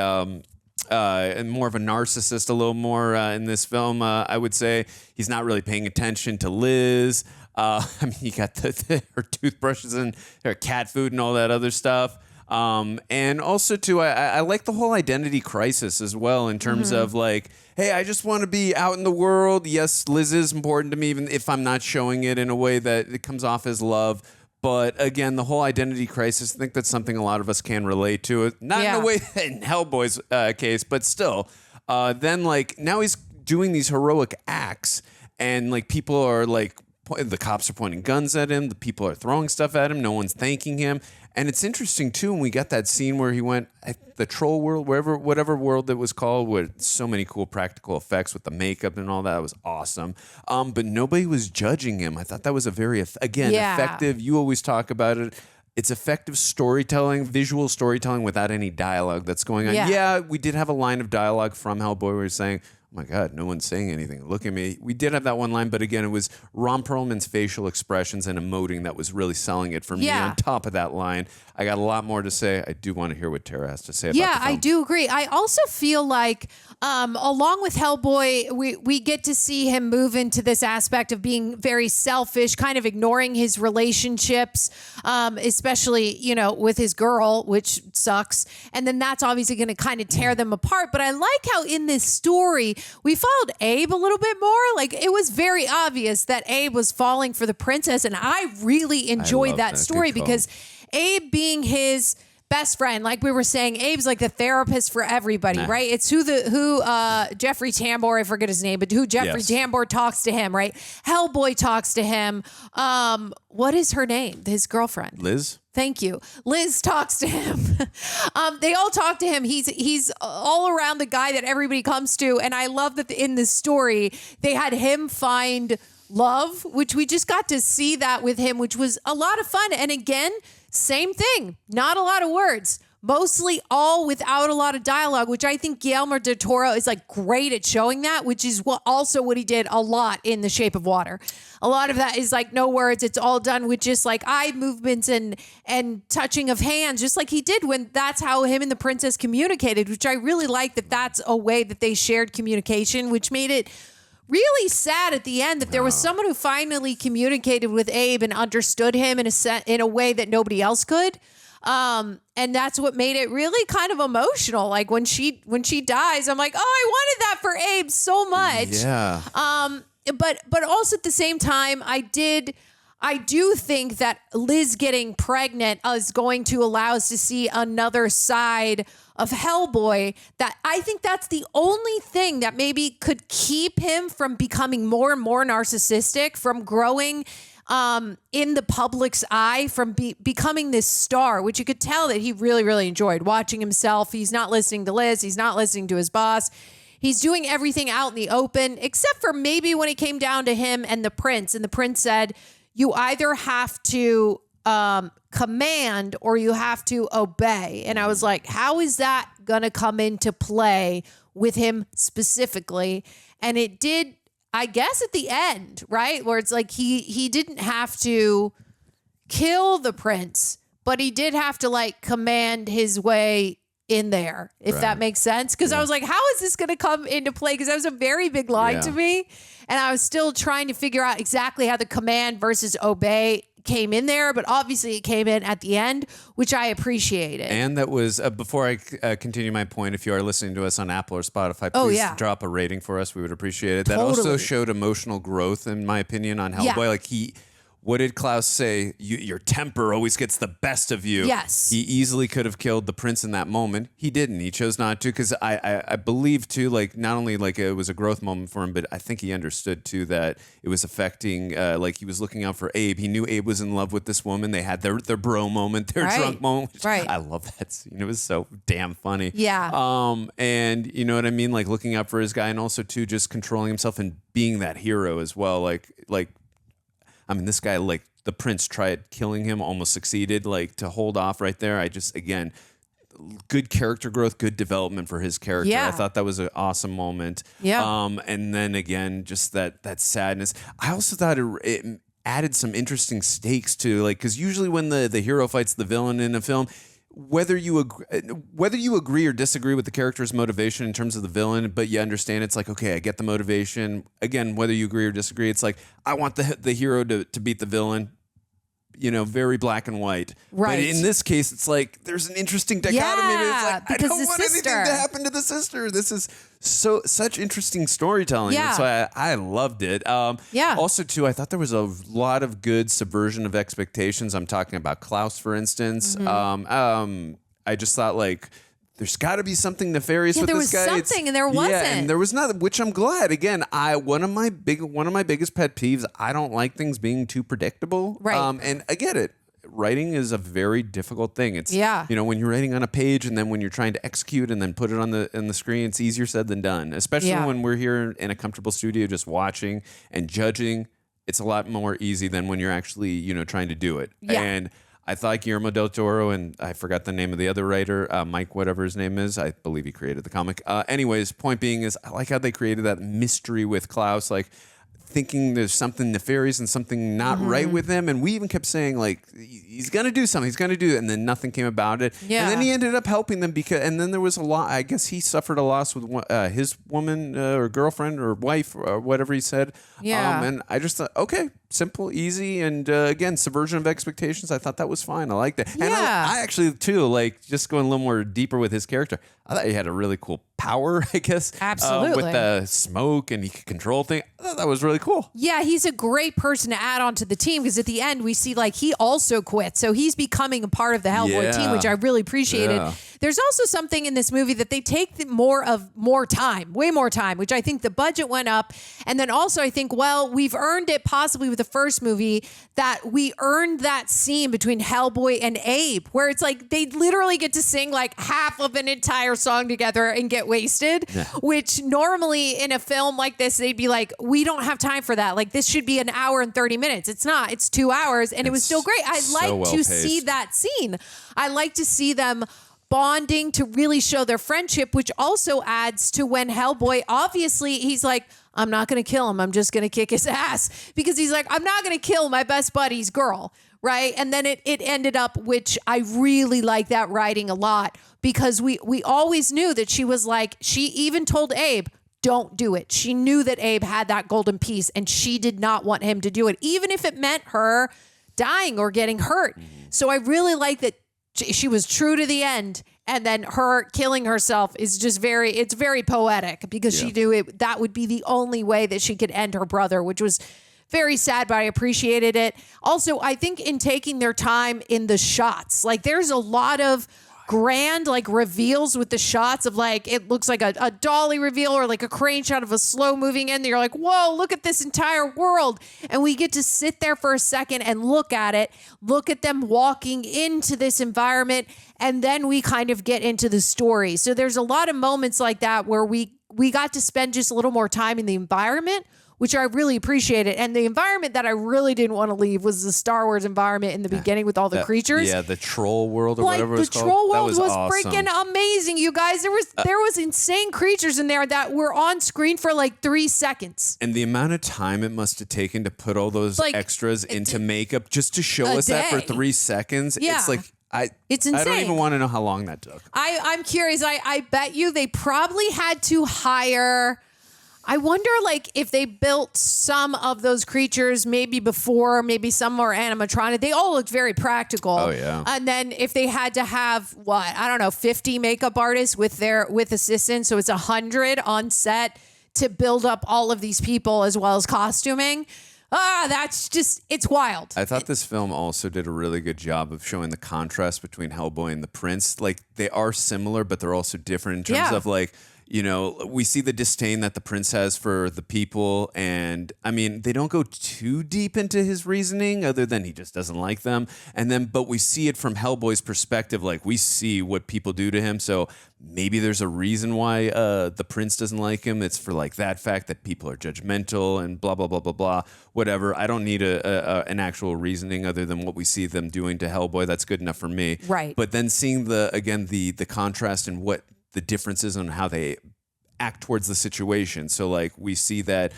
[SPEAKER 3] narcissist, a little more in this film. I would say he's not really paying attention to Liz. You got her toothbrushes and her cat food and all that other stuff. And also too, I like the whole identity crisis as well in terms of hey, I just want to be out in the world. Yes, Liz is important to me, even if I'm not showing it in a way that it comes off as love. But again, the whole identity crisis, I think that's something a lot of us can relate to. Not in a way in Hellboy's case, but still. Then now he's doing these heroic acts and people are the cops are pointing guns at him. The people are throwing stuff at him. No one's thanking him. And it's interesting, too, when we got that scene where he went the troll world, whatever world it was called, with so many cool practical effects with the makeup and all that. It was awesome. But nobody was judging him. I thought that was a very, effective. You always talk about it. It's effective storytelling, visual storytelling without any dialogue that's going on. Yeah, we did have a line of dialogue from Hellboy where he's saying, oh my God, no one's saying anything. Look at me. We did have that one line, but again, it was Ron Perlman's facial expressions and emoting that was really selling it for me. On top of that line, I got a lot more to say. I do want to hear what Tara has to say about the film.
[SPEAKER 2] I do agree. I also feel like along with Hellboy, we get to see him move into this aspect of being very selfish, kind of ignoring his relationships, especially, you know, with his girl, which sucks. And then that's obviously going to kind of tear them apart. But I like how in this story, we followed Abe a little bit more. Like, it was very obvious that Abe was falling for the princess. And I really enjoyed that story because Abe being his best friend, like we were saying, Abe's like the therapist for everybody, right? It's who Jeffrey Tambor, I forget his name, but who Jeffrey Tambor talks to him, right? Hellboy talks to him. What is her name? His girlfriend.
[SPEAKER 3] Liz.
[SPEAKER 2] Thank you. Liz talks to him. They all talk to him. He's all around the guy that everybody comes to. And I love that in this story, they had him find love, which we just got to see that with him, which was a lot of fun. And again, same thing, not a lot of words, mostly all without a lot of dialogue, which I think Guillermo del Toro is like great at showing that, which is what he did a lot in The Shape of Water. A lot of that is like no words. It's all done with just like eye movements and touching of hands, just like he did when that's how him and the princess communicated, which I really like that that's a way that they shared communication, which made it really sad at the end that there was someone who finally communicated with Abe and understood him in a way that nobody else could. And that's what made it really kind of emotional. Like when she dies, I'm like, oh, I wanted that for Abe so much.
[SPEAKER 3] Yeah.
[SPEAKER 2] But also at the same time, I do think that Liz getting pregnant is going to allow us to see another side of Hellboy. That I think that's the only thing that maybe could keep him from becoming more and more narcissistic, from growing in the public's eye, from becoming this star, which you could tell that he really, really enjoyed watching himself. He's not listening to Liz. He's not listening to his boss. He's doing everything out in the open, except for maybe when it came down to him and the prince. And the prince said, you either have to command or you have to obey. And I was like, how is that going to come into play with him specifically? And it did, I guess, at the end, right? Where it's like he didn't have to kill the prince, but he did have to like command his way in there, if that makes sense. Because I was like, how is this going to come into play? Because that was a very big line to me. And I was still trying to figure out exactly how the command versus obey came in there, but obviously it came in at the end, which I appreciated.
[SPEAKER 3] And that was, before I continue my point, if you are listening to us on Apple or Spotify, please drop a rating for us. We would appreciate it. That also showed emotional growth, in my opinion, on Hellboy. Like what did Klaus say? Your temper always gets the best of you.
[SPEAKER 2] Yes.
[SPEAKER 3] He easily could have killed the prince in that moment. He didn't. He chose not to, because I believe, too, like, not only like it was a growth moment for him, but I think he understood, too, that it was affecting, like, he was looking out for Abe. He knew Abe was in love with this woman. They had their bro moment, their drunk moment.
[SPEAKER 2] Right.
[SPEAKER 3] I love that scene. It was so damn funny.
[SPEAKER 2] Yeah.
[SPEAKER 3] And you know what I mean? Like, looking out for his guy, and also, too, just controlling himself and being that hero as well. Like, I mean, this guy, like, the prince tried killing him, almost succeeded, like, to hold off right there. I just, again, good character growth, good development for his character.
[SPEAKER 2] Yeah.
[SPEAKER 3] I thought that was an awesome moment.
[SPEAKER 2] Yeah.
[SPEAKER 3] And then, again, just that sadness. I also thought it added some interesting stakes to, like, because usually when the hero fights the villain in a film, whether you agree or disagree with the character's motivation in terms of the villain, but you understand it's like, okay, I get the motivation. Again, whether you agree or disagree, it's like, I want the hero to beat the villain. You know, very black and white.
[SPEAKER 2] Right.
[SPEAKER 3] But in this case, it's like there's an interesting dichotomy.
[SPEAKER 2] Yeah,
[SPEAKER 3] It's like, I don't want anything to happen to the sister. This is such interesting storytelling.
[SPEAKER 2] Yeah.
[SPEAKER 3] So I loved it. Also, too, I thought there was a lot of good subversion of expectations. I'm talking about Klaus, for instance.
[SPEAKER 2] Mm-hmm.
[SPEAKER 3] I just thought, like, there's got to be something nefarious with this guy.
[SPEAKER 2] There was something, and there wasn't.
[SPEAKER 3] Yeah, and there was not, which I'm glad. Again, one of my biggest pet peeves. I don't like things being too predictable.
[SPEAKER 2] Right.
[SPEAKER 3] And I get it. Writing is a very difficult thing. It's
[SPEAKER 2] you
[SPEAKER 3] know, when you're writing on a page, and then when you're trying to execute and then put it on the screen, it's easier said than done. Especially when we're here in a comfortable studio, just watching and judging. It's a lot more easy than when you're actually, you know, trying to do it.
[SPEAKER 2] Yeah.
[SPEAKER 3] And I thought Guillermo del Toro, and I forgot the name of the other writer, Mike, whatever his name is. I believe he created the comic. Anyways, point being is I like how they created that mystery with Klaus, like thinking there's something nefarious and something not right with him. And we even kept saying, like, he's going to do something. He's going to do it. And then nothing came about it.
[SPEAKER 2] Yeah.
[SPEAKER 3] And then he ended up helping them and then there was a lot. I guess he suffered a loss with his woman or girlfriend or wife or whatever he said.
[SPEAKER 2] Yeah.
[SPEAKER 3] And I just thought, okay, simple, easy. And again, subversion of expectations. I thought that was fine. I liked it. And I actually, too, like just going a little more deeper with his character, I thought he had a really cool power, I guess.
[SPEAKER 2] Absolutely.
[SPEAKER 3] With the smoke and he could control things. I thought that was really cool.
[SPEAKER 2] Yeah, he's a great person to add on to the team because at the end we see like he also quit. So he's becoming a part of the Hellboy team, which I really appreciated.
[SPEAKER 3] Yeah.
[SPEAKER 2] There's also something in this movie that they take way more time, which I think the budget went up. And then also I think, well, we've earned it possibly with the first movie that we earned that scene between Hellboy and Abe, where it's like they literally get to sing like half of an entire song together and get wasted, which normally in a film like this, they'd be like, we don't have time for that. Like this should be an hour and 30 minutes. It's not, it's 2 hours. And it was still great. I like to see that scene. I like to see them bonding to really show their friendship, which also adds to when Hellboy, obviously he's like, I'm not going to kill him. I'm just going to kick his ass because he's like, I'm not going to kill my best buddy's girl. Right. And then it ended up, which I really like that writing a lot because we always knew that she was like, she even told Abe, don't do it. She knew that Abe had that golden piece and she did not want him to do it, even if it meant her dying or getting hurt. So I really like that she was true to the end. And then her killing herself is just it's very poetic because she knew that would be the only way that she could end her brother, which was very sad, but I appreciated it. Also, I think in taking their time in the shots, like there's a lot of grand like reveals with the shots of like, it looks like a dolly reveal or like a crane shot of a slow moving in. You're like, whoa, look at this entire world. And we get to sit there for a second and look at it, look at them walking into this environment. And then we kind of get into the story. So there's a lot of moments like that where we got to spend just a little more time in the environment, which I really appreciated. And the environment that I really didn't want to leave was the Star Wars environment in the beginning with all the creatures.
[SPEAKER 3] Yeah, the troll world or whatever it was called.
[SPEAKER 2] The troll world was
[SPEAKER 3] awesome.
[SPEAKER 2] freaking amazing, you guys. There was insane creatures in there that were on screen for like 3 seconds.
[SPEAKER 3] And the amount of time it must have taken to put all those extras into makeup just to show us that for 3 seconds.
[SPEAKER 2] Yeah.
[SPEAKER 3] It's like,
[SPEAKER 2] it's insane.
[SPEAKER 3] I don't even want to know how long that took.
[SPEAKER 2] I'm curious. I bet you they probably had to hire... I wonder, like, if they built some of those creatures maybe before, maybe some more animatronic. They all looked very practical.
[SPEAKER 3] Oh, yeah.
[SPEAKER 2] And then if they had to have, 50 makeup artists with assistants, so it's 100 on set to build up all of these people as well as costuming. That's just, it's wild.
[SPEAKER 3] I thought this film also did a really good job of showing the contrast between Hellboy and the Prince. Like, they are similar, but they're also different in terms of, like, you know, we see the disdain that the Prince has for the people. And I mean, they don't go too deep into his reasoning other than he just doesn't like them. But we see it from Hellboy's perspective. Like, we see what people do to him. So maybe there's a reason why the Prince doesn't like him. It's for like that fact that people are judgmental and blah, blah, blah, blah, blah, whatever. I don't need an actual reasoning other than what we see them doing to Hellboy. That's good enough for me.
[SPEAKER 2] Right.
[SPEAKER 3] But then seeing the contrast and what the differences on how they act towards the situation. So like we see that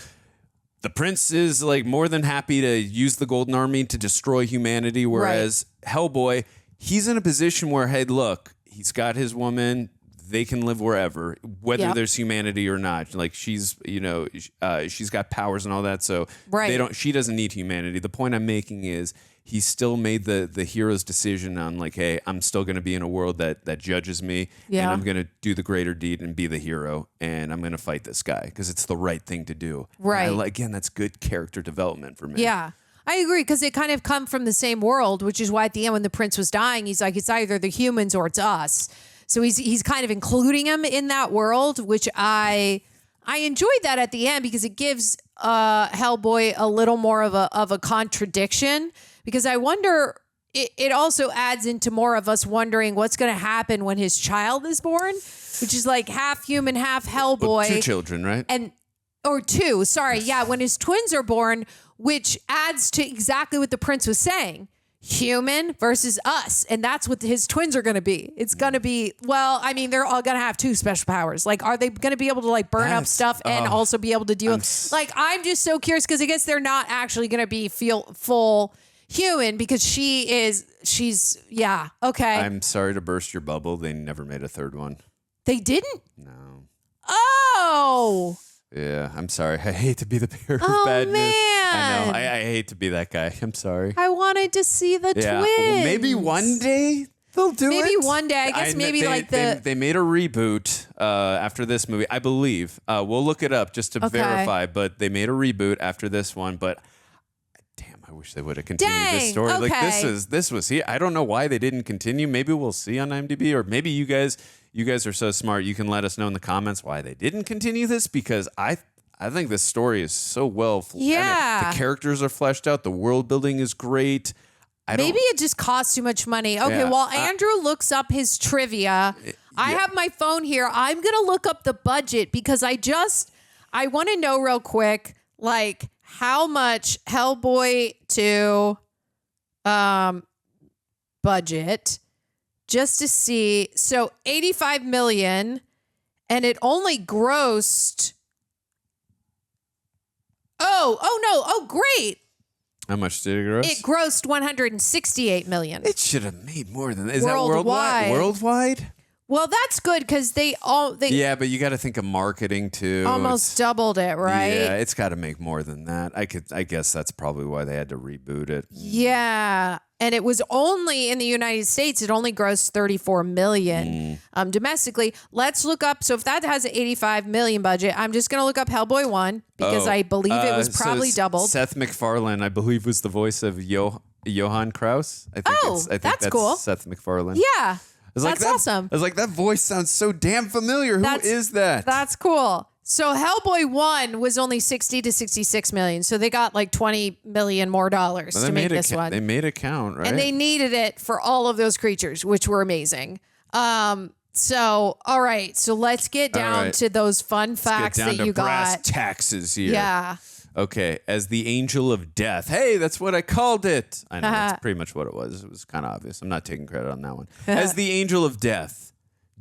[SPEAKER 3] the Prince is like more than happy to use the Golden Army to destroy humanity. Whereas Hellboy, he's in a position where, hey, look, he's got his woman. They can live wherever, whether there's humanity or not. Like she's got powers and all that. So she doesn't need humanity. The point I'm making is he still made the hero's decision on like, hey, I'm still going to be in a world that judges me, and I'm going to do the greater deed and be the hero, and I'm going to fight this guy because it's the right thing to do.
[SPEAKER 2] Right.
[SPEAKER 3] Again, that's good character development for me.
[SPEAKER 2] Yeah. I agree because they kind of come from the same world, which is why at the end when the Prince was dying, he's like, it's either the humans or it's us. So he's kind of including him in that world, which I enjoyed that at the end because it gives Hellboy a little more of a contradiction. Because I wonder, it also adds into more of us wondering what's going to happen when his child is born, which is like half human, half Hellboy.
[SPEAKER 3] Well, 2 children, right?
[SPEAKER 2] Or 2, sorry. Yeah, when his twins are born, which adds to exactly what the Prince was saying. human versus us. And that's what his twins are going to be. It's going to be, well, I mean, they're all going to have 2 special powers. Like, are they going to be able to like burn up stuff and also be able to deal with, like, I'm just so curious because I guess they're not actually going to be full human because she's okay.
[SPEAKER 3] I'm sorry to burst your bubble. They never made a 3rd one.
[SPEAKER 2] They didn't?
[SPEAKER 3] No.
[SPEAKER 2] Oh.
[SPEAKER 3] Yeah, I'm sorry. I hate to be the bearer of bad news. I know. I hate to be that guy. I'm sorry.
[SPEAKER 2] I wanted to see the twins.
[SPEAKER 3] Well, maybe one day they'll do it.
[SPEAKER 2] Maybe one day. I guess maybe
[SPEAKER 3] they made a reboot after this movie, I believe. We'll look it up just to verify, but they made a reboot after this one. But damn, I wish they would have continued this story.
[SPEAKER 2] Okay.
[SPEAKER 3] Like this was here. I don't know why they didn't continue. Maybe we'll see on IMDb, or maybe you guys are so smart. You can let us know in the comments why they didn't continue this, because I think this story is so well.
[SPEAKER 2] Yeah.
[SPEAKER 3] The characters are fleshed out. The world building is great.
[SPEAKER 2] Maybe it just costs too much money. Okay, while Andrew looks up his trivia, I have my phone here. I'm going to look up the budget because I want to know real quick, like, how much Hellboy 2 budget, just to see. So 85 million, and it only grossed. Oh, great.
[SPEAKER 3] How much did it gross?
[SPEAKER 2] It grossed 168 million.
[SPEAKER 3] It should have made more than that. Is
[SPEAKER 2] Worldwide.
[SPEAKER 3] that worldwide?
[SPEAKER 2] Well, that's good because they
[SPEAKER 3] yeah, but you got to think of marketing too.
[SPEAKER 2] Almost doubled it, right?
[SPEAKER 3] Yeah, it's got to make more than that. I guess that's probably why they had to reboot it.
[SPEAKER 2] Yeah, and it was only in the United States. It only grossed 34 million domestically. Let's look up. So if that has an 85 million budget, I'm just gonna look up Hellboy 1 because I believe it was probably doubled.
[SPEAKER 3] Seth MacFarlane, I believe, was the voice of Johann Kraus. I think that's
[SPEAKER 2] cool.
[SPEAKER 3] Seth MacFarlane.
[SPEAKER 2] Yeah. That's awesome.
[SPEAKER 3] I was like, that voice sounds so damn familiar. Who is that?
[SPEAKER 2] That's cool. So Hellboy 1 was only 60 to 66 million. So they got like 20 million more dollars to make this one.
[SPEAKER 3] They made it count, right?
[SPEAKER 2] And they needed it for all of those creatures, which were amazing. So, all right. So let's get down to those fun facts that you got.
[SPEAKER 3] Brass taxes here.
[SPEAKER 2] Yeah.
[SPEAKER 3] Okay, as the Angel of Death. Hey, that's what I called it. I know, that's pretty much what it was. It was kind of obvious. I'm not taking credit on that one. As the Angel of Death,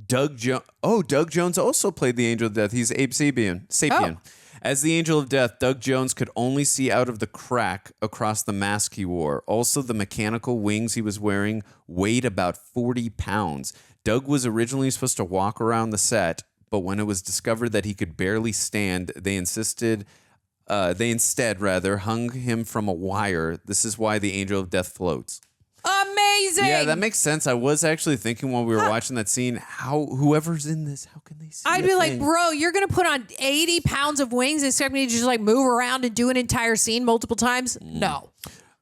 [SPEAKER 3] Doug Jones also played the Angel of Death. He's Abe Sapien. As the Angel of Death, Doug Jones could only see out of the crack across the mask he wore. Also, the mechanical wings he was wearing weighed about 40 pounds. Doug was originally supposed to walk around the set, but when it was discovered that he could barely stand, they instead hung him from a wire. This is why the Angel of Death floats.
[SPEAKER 2] Amazing.
[SPEAKER 3] Yeah, that makes sense. I was actually thinking while we were watching that scene, how whoever's in this, how can they see?
[SPEAKER 2] I'd be like, bro, you're going to put on 80 pounds of wings and expect me to just like move around and do an entire scene multiple times? No.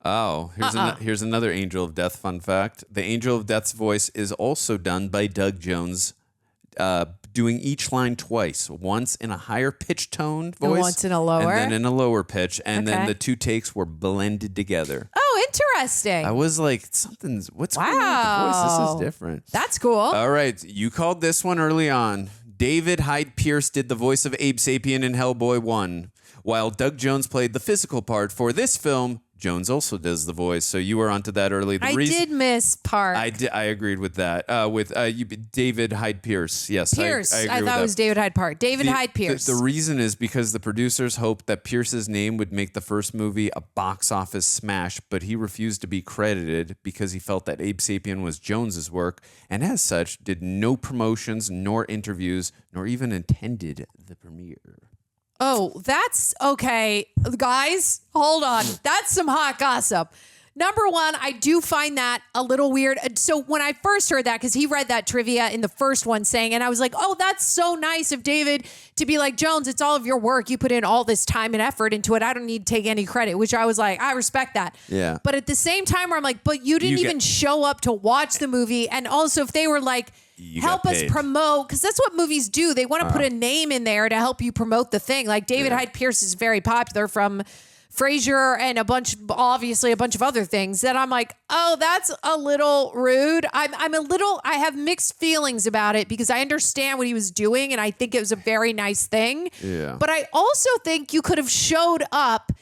[SPEAKER 3] Oh, here's another Angel of Death fun fact. The Angel of Death's voice is also done by Doug Jones, doing each line twice, once in a higher pitch tone voice,
[SPEAKER 2] and once in a lower,
[SPEAKER 3] and then in a lower pitch, and then the 2 takes were blended together.
[SPEAKER 2] Oh, interesting.
[SPEAKER 3] I was like, what's going on with the voice? This is different.
[SPEAKER 2] That's cool.
[SPEAKER 3] All right, you called this one early on. David Hyde Pierce did the voice of Abe Sapien in Hellboy 1, while Doug Jones played the physical part for this film. Jones also does the voice, so you were onto that early.
[SPEAKER 2] I did miss part.
[SPEAKER 3] I agreed with that. With David Hyde Pierce. Yes,
[SPEAKER 2] Pierce.
[SPEAKER 3] I agree
[SPEAKER 2] I
[SPEAKER 3] with
[SPEAKER 2] thought
[SPEAKER 3] that.
[SPEAKER 2] it was David Hyde Park. David Hyde Pierce.
[SPEAKER 3] The reason is because the producers hoped that Pierce's name would make the first movie a box office smash, but he refused to be credited because he felt that Abe Sapien was Jones's work, and as such, did no promotions nor interviews, nor even attended the premiere.
[SPEAKER 2] Oh, that's okay. Guys, hold on. That's some hot gossip. Number one, I do find that a little weird. So when I first heard that, because he read that trivia in the first one saying, and I was like, oh, that's so nice of David to be like, Jones, it's all of your work. You put in all this time and effort into it. I don't need to take any credit, which I was like, I respect that.
[SPEAKER 3] Yeah.
[SPEAKER 2] But at the same time, where I'm like, but you didn't even show up to watch the movie. And also if they were like, help us promote, because that's what movies do. They want to put a name in there to help you promote the thing. Like David Hyde Pierce is very popular from Frasier and obviously a bunch of other things that I'm like, oh, that's a little rude. I have mixed feelings about it because I understand what he was doing and I think it was a very nice thing.
[SPEAKER 3] Yeah.
[SPEAKER 2] But I also think you could have showed up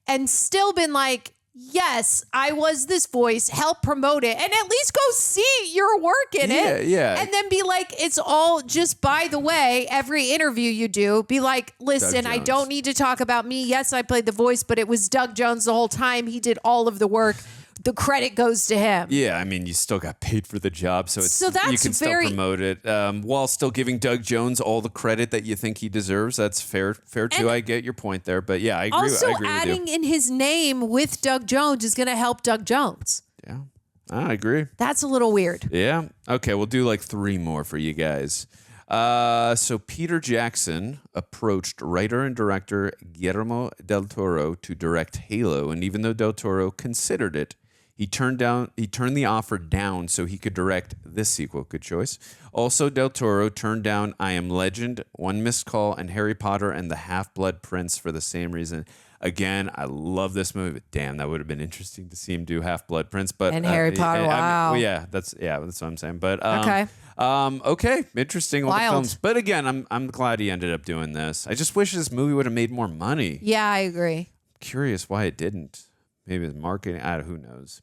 [SPEAKER 2] and still been like, yes, I was this voice, help promote it, and at least go see your work in it.
[SPEAKER 3] Yeah.
[SPEAKER 2] And then be like, it's all just by the way, every interview you do, be like, listen, I don't need to talk about me. Yes, I played the voice, but it was Doug Jones the whole time. He did all of the work. The credit goes to him.
[SPEAKER 3] Yeah, I mean, you still got paid for the job, so
[SPEAKER 2] So that's
[SPEAKER 3] you can still promote it while still giving Doug Jones all the credit that you think he deserves. That's fair too. I get your point there, but yeah, I agree.
[SPEAKER 2] Also,
[SPEAKER 3] I agree
[SPEAKER 2] adding
[SPEAKER 3] with you.
[SPEAKER 2] in his name with Doug Jones is going to help Doug Jones.
[SPEAKER 3] Yeah, I agree.
[SPEAKER 2] That's a little weird.
[SPEAKER 3] Yeah. Okay, we'll do like 3 more for you guys. So Peter Jackson approached writer and director Guillermo del Toro to direct Halo, and even though del Toro considered it, he turned the offer down so he could direct this sequel. Good choice. Also, del Toro turned down I Am Legend, One Missed Call, and Harry Potter and the Half-Blood Prince for the same reason. Again, I love this movie, but damn, that would have been interesting to see him do Half-Blood Prince. But
[SPEAKER 2] Harry Potter, wow.
[SPEAKER 3] That's what I'm saying. But
[SPEAKER 2] Okay.
[SPEAKER 3] Okay, interesting. All the
[SPEAKER 2] Wild.
[SPEAKER 3] films, but again, I'm glad he ended up doing this. I just wish this movie would have made more money.
[SPEAKER 2] Yeah, I agree.
[SPEAKER 3] Curious why it didn't. Maybe it's marketing. Who knows?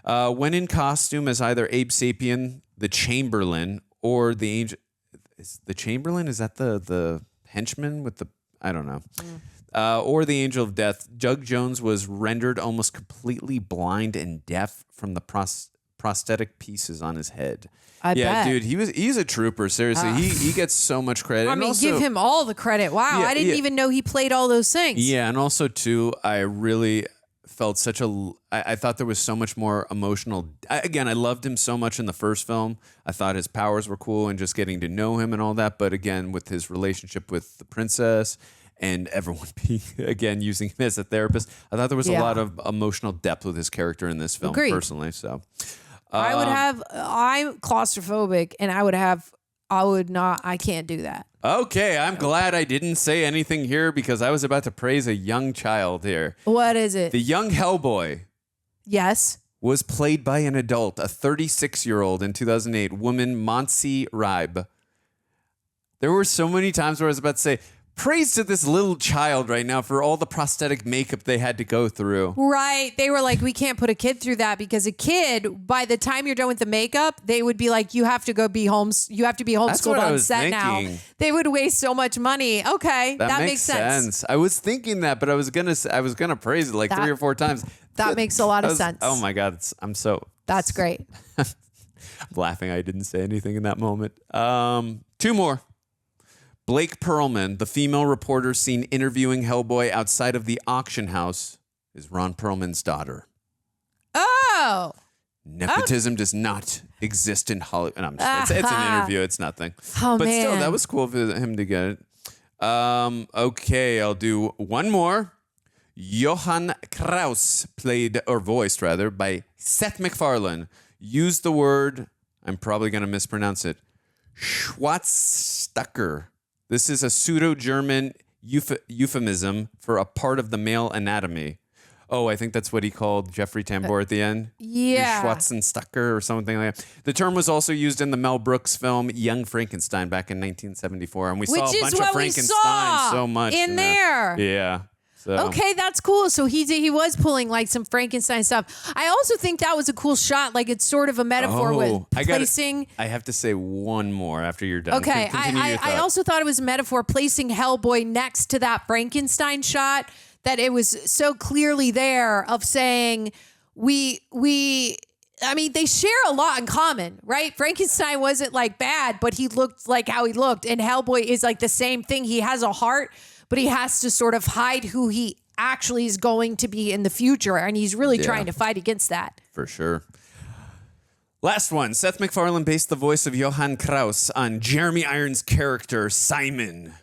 [SPEAKER 3] When in costume as either Abe Sapien, the Chamberlain, or the Angel. Is the Chamberlain? Is that the henchman with the? I don't know. Or the Angel of Death. Doug Jones was rendered almost completely blind and deaf from the prosthetic pieces on his head.
[SPEAKER 2] I bet.
[SPEAKER 3] Dude, he's a trooper. Seriously, he gets so much credit.
[SPEAKER 2] I
[SPEAKER 3] And
[SPEAKER 2] mean,
[SPEAKER 3] also,
[SPEAKER 2] give him all the credit. Wow,
[SPEAKER 3] Yeah,
[SPEAKER 2] I didn't
[SPEAKER 3] yeah.
[SPEAKER 2] even know he played all those things.
[SPEAKER 3] Yeah, and also too, I really felt I thought there was so much more emotional. I loved him so much in the first film. I thought his powers were cool and just getting to know him and all that. But again, with his relationship with the princess and everyone being, again, using him as a therapist, I thought there was a lot of emotional depth with his character in this film,
[SPEAKER 2] Agreed.
[SPEAKER 3] personally. So
[SPEAKER 2] I'm claustrophobic, and I can't do that.
[SPEAKER 3] Okay, I'm glad I didn't say anything here because I was about to praise a young child here.
[SPEAKER 2] What is it?
[SPEAKER 3] The young Hellboy
[SPEAKER 2] Yes.
[SPEAKER 3] was played by an adult, a 36-year-old in 2008, woman Monsi Ribe. There were so many times where I was about to say, praise to this little child right now for all the prosthetic makeup they had to go through.
[SPEAKER 2] Right. They were like, we can't put a kid through that because a kid, by the time you're done with the makeup, they would be like, you have to be homeschooled on set now. They would waste so much money. Okay. That makes sense.
[SPEAKER 3] I was thinking that, but I was gonna praise it like 3 or 4 times.
[SPEAKER 2] That makes a lot of sense.
[SPEAKER 3] Oh my God.
[SPEAKER 2] That's great.
[SPEAKER 3] I'm laughing. I didn't say anything in that moment. 2 more. Blake Perlman, the female reporter seen interviewing Hellboy outside of the auction house, is Ron Perlman's daughter.
[SPEAKER 2] Oh.
[SPEAKER 3] Nepotism does not exist in Hollywood. No, I'm just, it's an interview. It's nothing.
[SPEAKER 2] Oh,
[SPEAKER 3] but
[SPEAKER 2] man.
[SPEAKER 3] still, that was cool for him to get it. Okay, I'll do 1 more. Johann Kraus, voiced by Seth MacFarlane, used the word, I'm probably going to mispronounce it, Schwarzstacker. This is a pseudo-German euphemism for a part of the male anatomy. Oh, I think that's what he called Jeffrey Tambor at the end.
[SPEAKER 2] Yeah.
[SPEAKER 3] Schwarzenstacker or something like that. The term was also used in the Mel Brooks film Young Frankenstein back in 1974. And we saw a bunch of Frankenstein so much
[SPEAKER 2] in there.
[SPEAKER 3] Yeah. So.
[SPEAKER 2] Okay, that's cool. So he was pulling like some Frankenstein stuff. I also think that was a cool shot. Like it's sort of a metaphor with placing.
[SPEAKER 3] I have to say 1 more after you're done.
[SPEAKER 2] Okay, I also thought it was a metaphor placing Hellboy next to that Frankenstein shot. That it was so clearly there of saying I mean, they share a lot in common, right? Frankenstein wasn't like bad, but he looked like how he looked. And Hellboy is like the same thing. He has a heart, but he has to sort of hide who he actually is going to be in the future. And he's really trying to fight against that.
[SPEAKER 3] For sure. Last one. Seth MacFarlane based the voice of Johann Kraus on Jeremy Irons' character, Simon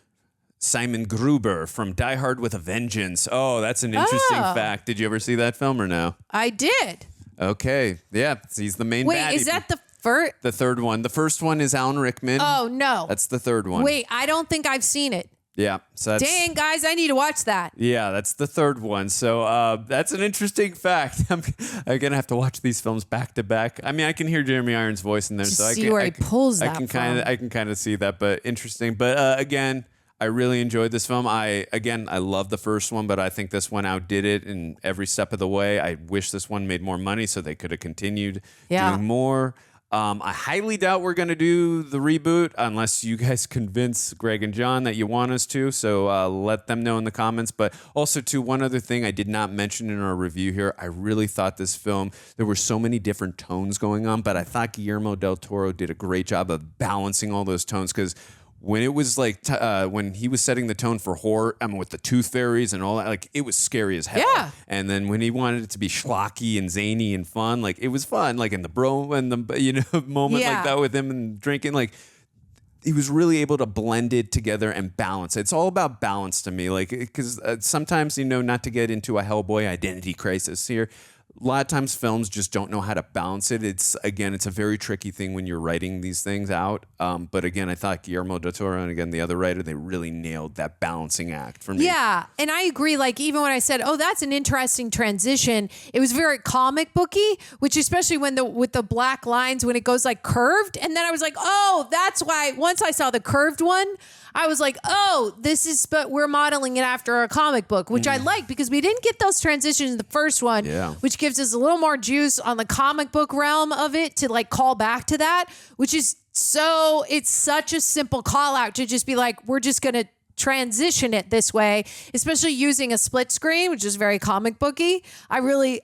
[SPEAKER 3] Gruber from Die Hard with a Vengeance. Oh, that's an interesting fact. Did you ever see that film or no?
[SPEAKER 2] I did.
[SPEAKER 3] Okay. Yeah, he's the main baddie.
[SPEAKER 2] Wait, is that the first?
[SPEAKER 3] The third one. The first one is Alan Rickman.
[SPEAKER 2] Oh, no.
[SPEAKER 3] That's the third one.
[SPEAKER 2] Wait, I don't think I've seen it.
[SPEAKER 3] Yeah. So that's,
[SPEAKER 2] dang, guys, I need to watch that.
[SPEAKER 3] Yeah, that's the third one. So that's an interesting fact. I'm going to have to watch these films back to back. I mean, I can hear Jeremy Irons' voice in there.
[SPEAKER 2] Just
[SPEAKER 3] so
[SPEAKER 2] see where he pulls that
[SPEAKER 3] I can kind of see that, but interesting. But again, I I really enjoyed this film. I love the first one, but I think this one outdid it in every step of the way. I wish this one made more money so they could have continued doing more. I highly doubt we're going to do the reboot unless you guys convince Greg and John that you want us to. So let them know in the comments. But also, too, one other thing I did not mention in our review here. I really thought this film, there were so many different tones going on, but I thought Guillermo del Toro did a great job of balancing all those tones because when it was like, when he was setting the tone for horror, with the tooth fairies and all that, like it was scary as hell. Yeah. And then when he wanted it to be schlocky and zany and fun, like it was fun, like in the bro and the, moment like that with him and drinking, like he was really able to blend it together and balance. It's all about balance to me. Like, because sometimes, not to get into a Hellboy identity crisis here, a lot of times films just don't know how to balance it. It's a very tricky thing when you're writing these things out. But again, I thought Guillermo del Toro and again, the other writer, they really nailed that balancing act for me.
[SPEAKER 2] Yeah. And I agree. Like even when I said, oh, that's an interesting transition, it was very comic booky, which especially with the black lines, when it goes like curved. And then I was like, oh, that's why once I saw the curved one, I was like, oh, but we're modeling it after a comic book, which I like because we didn't get those transitions in the first one, which gives us a little more juice on the comic book realm of it to like call back to that, which is it's such a simple call out to just be like, we're just going to transition it this way, especially using a split screen, which is very comic booky. I really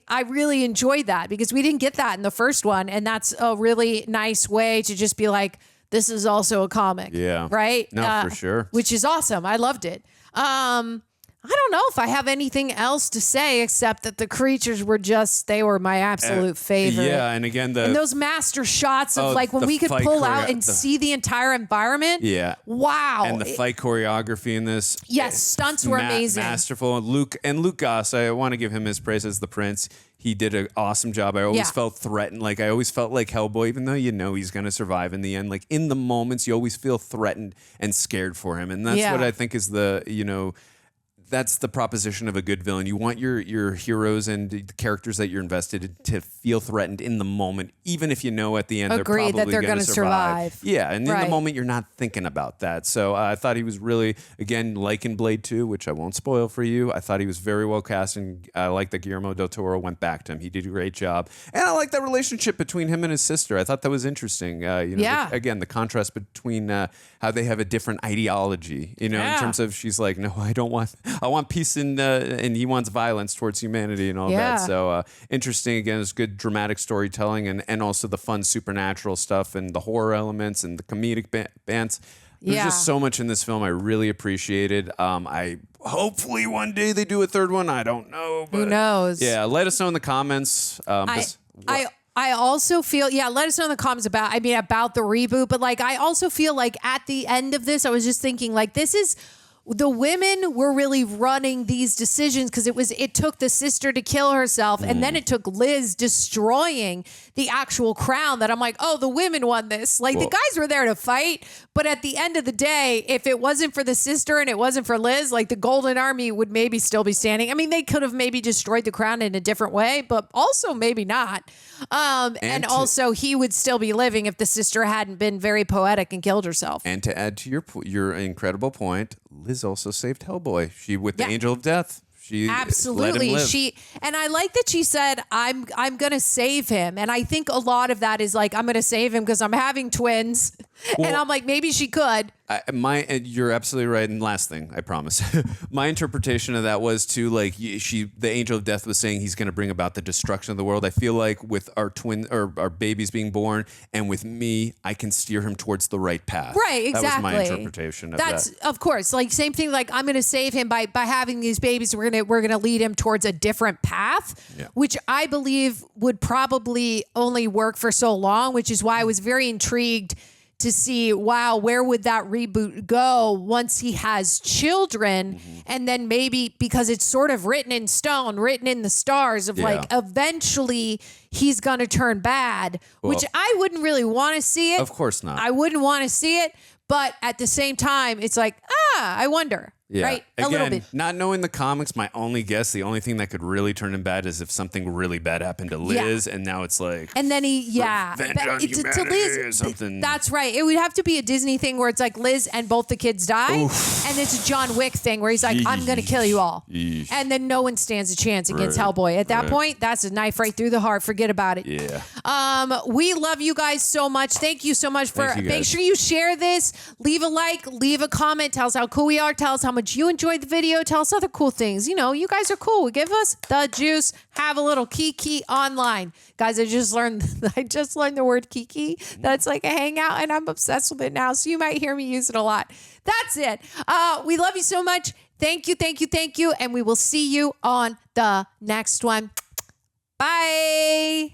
[SPEAKER 2] enjoyed that because we didn't get that in the first one. And that's a really nice way to just be like, this is also a comic. Yeah. Right?
[SPEAKER 3] No, for sure.
[SPEAKER 2] Which is awesome. I loved it. I don't know if I have anything else to say except that the creatures they were my absolute favorite.
[SPEAKER 3] Yeah, and again,
[SPEAKER 2] and those master shots of like when we could pull out and see the entire environment.
[SPEAKER 3] Yeah.
[SPEAKER 2] Wow.
[SPEAKER 3] And the fight choreography in this.
[SPEAKER 2] Yes, stunts were amazing.
[SPEAKER 3] Masterful. Luke Goss, I want to give him his praise as the prince. He did an awesome job. I always felt threatened. Like I always felt like Hellboy, even though he's going to survive in the end. Like in the moments, you always feel threatened and scared for him. And that's what I think is that's the proposition of a good villain. You want your heroes and the characters that you're invested in to feel threatened in the moment, even if at the end they're probably going to survive. Yeah, and in the moment you're not thinking about that. So I thought he was really, again, like in Blade 2, which I won't spoil for you, I thought he was very well cast, and I like that Guillermo del Toro went back to him. He did a great job. And I like that relationship between him and his sister. I thought that was interesting. Again, the contrast between how they have a different ideology, in terms of she's like, no, I want peace and he wants violence towards humanity and all that. So interesting. Again, it's good dramatic storytelling and also the fun supernatural stuff and the horror elements and the comedic bands. There's just so much in this film I really appreciated. I hopefully one day they do a third one. I don't know. But,
[SPEAKER 2] who knows?
[SPEAKER 3] Yeah, let us know in the comments.
[SPEAKER 2] I also feel, let us know in the comments about the reboot. But like, I also feel like at the end of this, I was just thinking like, the women were really running these decisions because it took the sister to kill herself and then it took Liz destroying the actual crown that I'm like, oh, the women won this. Like the guys were there to fight, but at the end of the day, if it wasn't for the sister and it wasn't for Liz, like the Golden Army would maybe still be standing. I mean, they could have maybe destroyed the crown in a different way, but also maybe not. And also he would still be living if the sister hadn't been very poetic and killed herself.
[SPEAKER 3] And to add to your incredible point, Liz also saved Hellboy. With the Angel of Death. She
[SPEAKER 2] absolutely.
[SPEAKER 3] Let him live.
[SPEAKER 2] And I like that she said, I'm going to save him. And I think a lot of that is like, I'm going to save him because I'm having twins. And I'm like, maybe she could.
[SPEAKER 3] You're absolutely right. And last thing, I promise. My interpretation of that was to like the Angel of Death was saying he's going to bring about the destruction of the world. I feel like with our twin or our babies being born, and with me, I can steer him towards the right path.
[SPEAKER 2] Right, exactly.
[SPEAKER 3] That was my interpretation of that.
[SPEAKER 2] That's of course like same thing. Like I'm going to save him by having these babies. We're gonna lead him towards a different path, which I believe would probably only work for so long. Which is why I was very intrigued to see, wow, where would that reboot go once he has children? And then maybe because it's sort of written in stone, written in the stars of like, eventually he's going to turn bad, which I wouldn't really want to see it.
[SPEAKER 3] Of course not.
[SPEAKER 2] I wouldn't want to see it. But at the same time, it's like, I wonder.
[SPEAKER 3] Yeah.
[SPEAKER 2] Right?
[SPEAKER 3] Again,
[SPEAKER 2] A little bit.
[SPEAKER 3] not knowing the comics, my only guess, the only thing that could really turn him bad is if something really bad happened to Liz, and now it's like,
[SPEAKER 2] and then revenge
[SPEAKER 3] on humanity or something.
[SPEAKER 2] That's right. It would have to be a Disney thing where it's like Liz and both the kids die, and it's a John Wick thing where he's like, I'm going to kill you all. And then no one stands a chance against Hellboy. At that point, that's a knife right through the heart. Forget about it.
[SPEAKER 3] Yeah.
[SPEAKER 2] We love you guys so much. Thank you so much for. Make sure you share this. Leave a like. Leave a comment. Tell us how cool we are. Tell us how much you enjoyed the video. Tell us other cool things. You know, you guys are cool. Give us the juice. Have a little kiki online, guys. I just learned the word kiki. That's like a hangout, and I'm obsessed with it now. So you might hear me use it a lot. That's it. We love you so much. Thank you, thank you, thank you, and we will see you on the next one. Bye.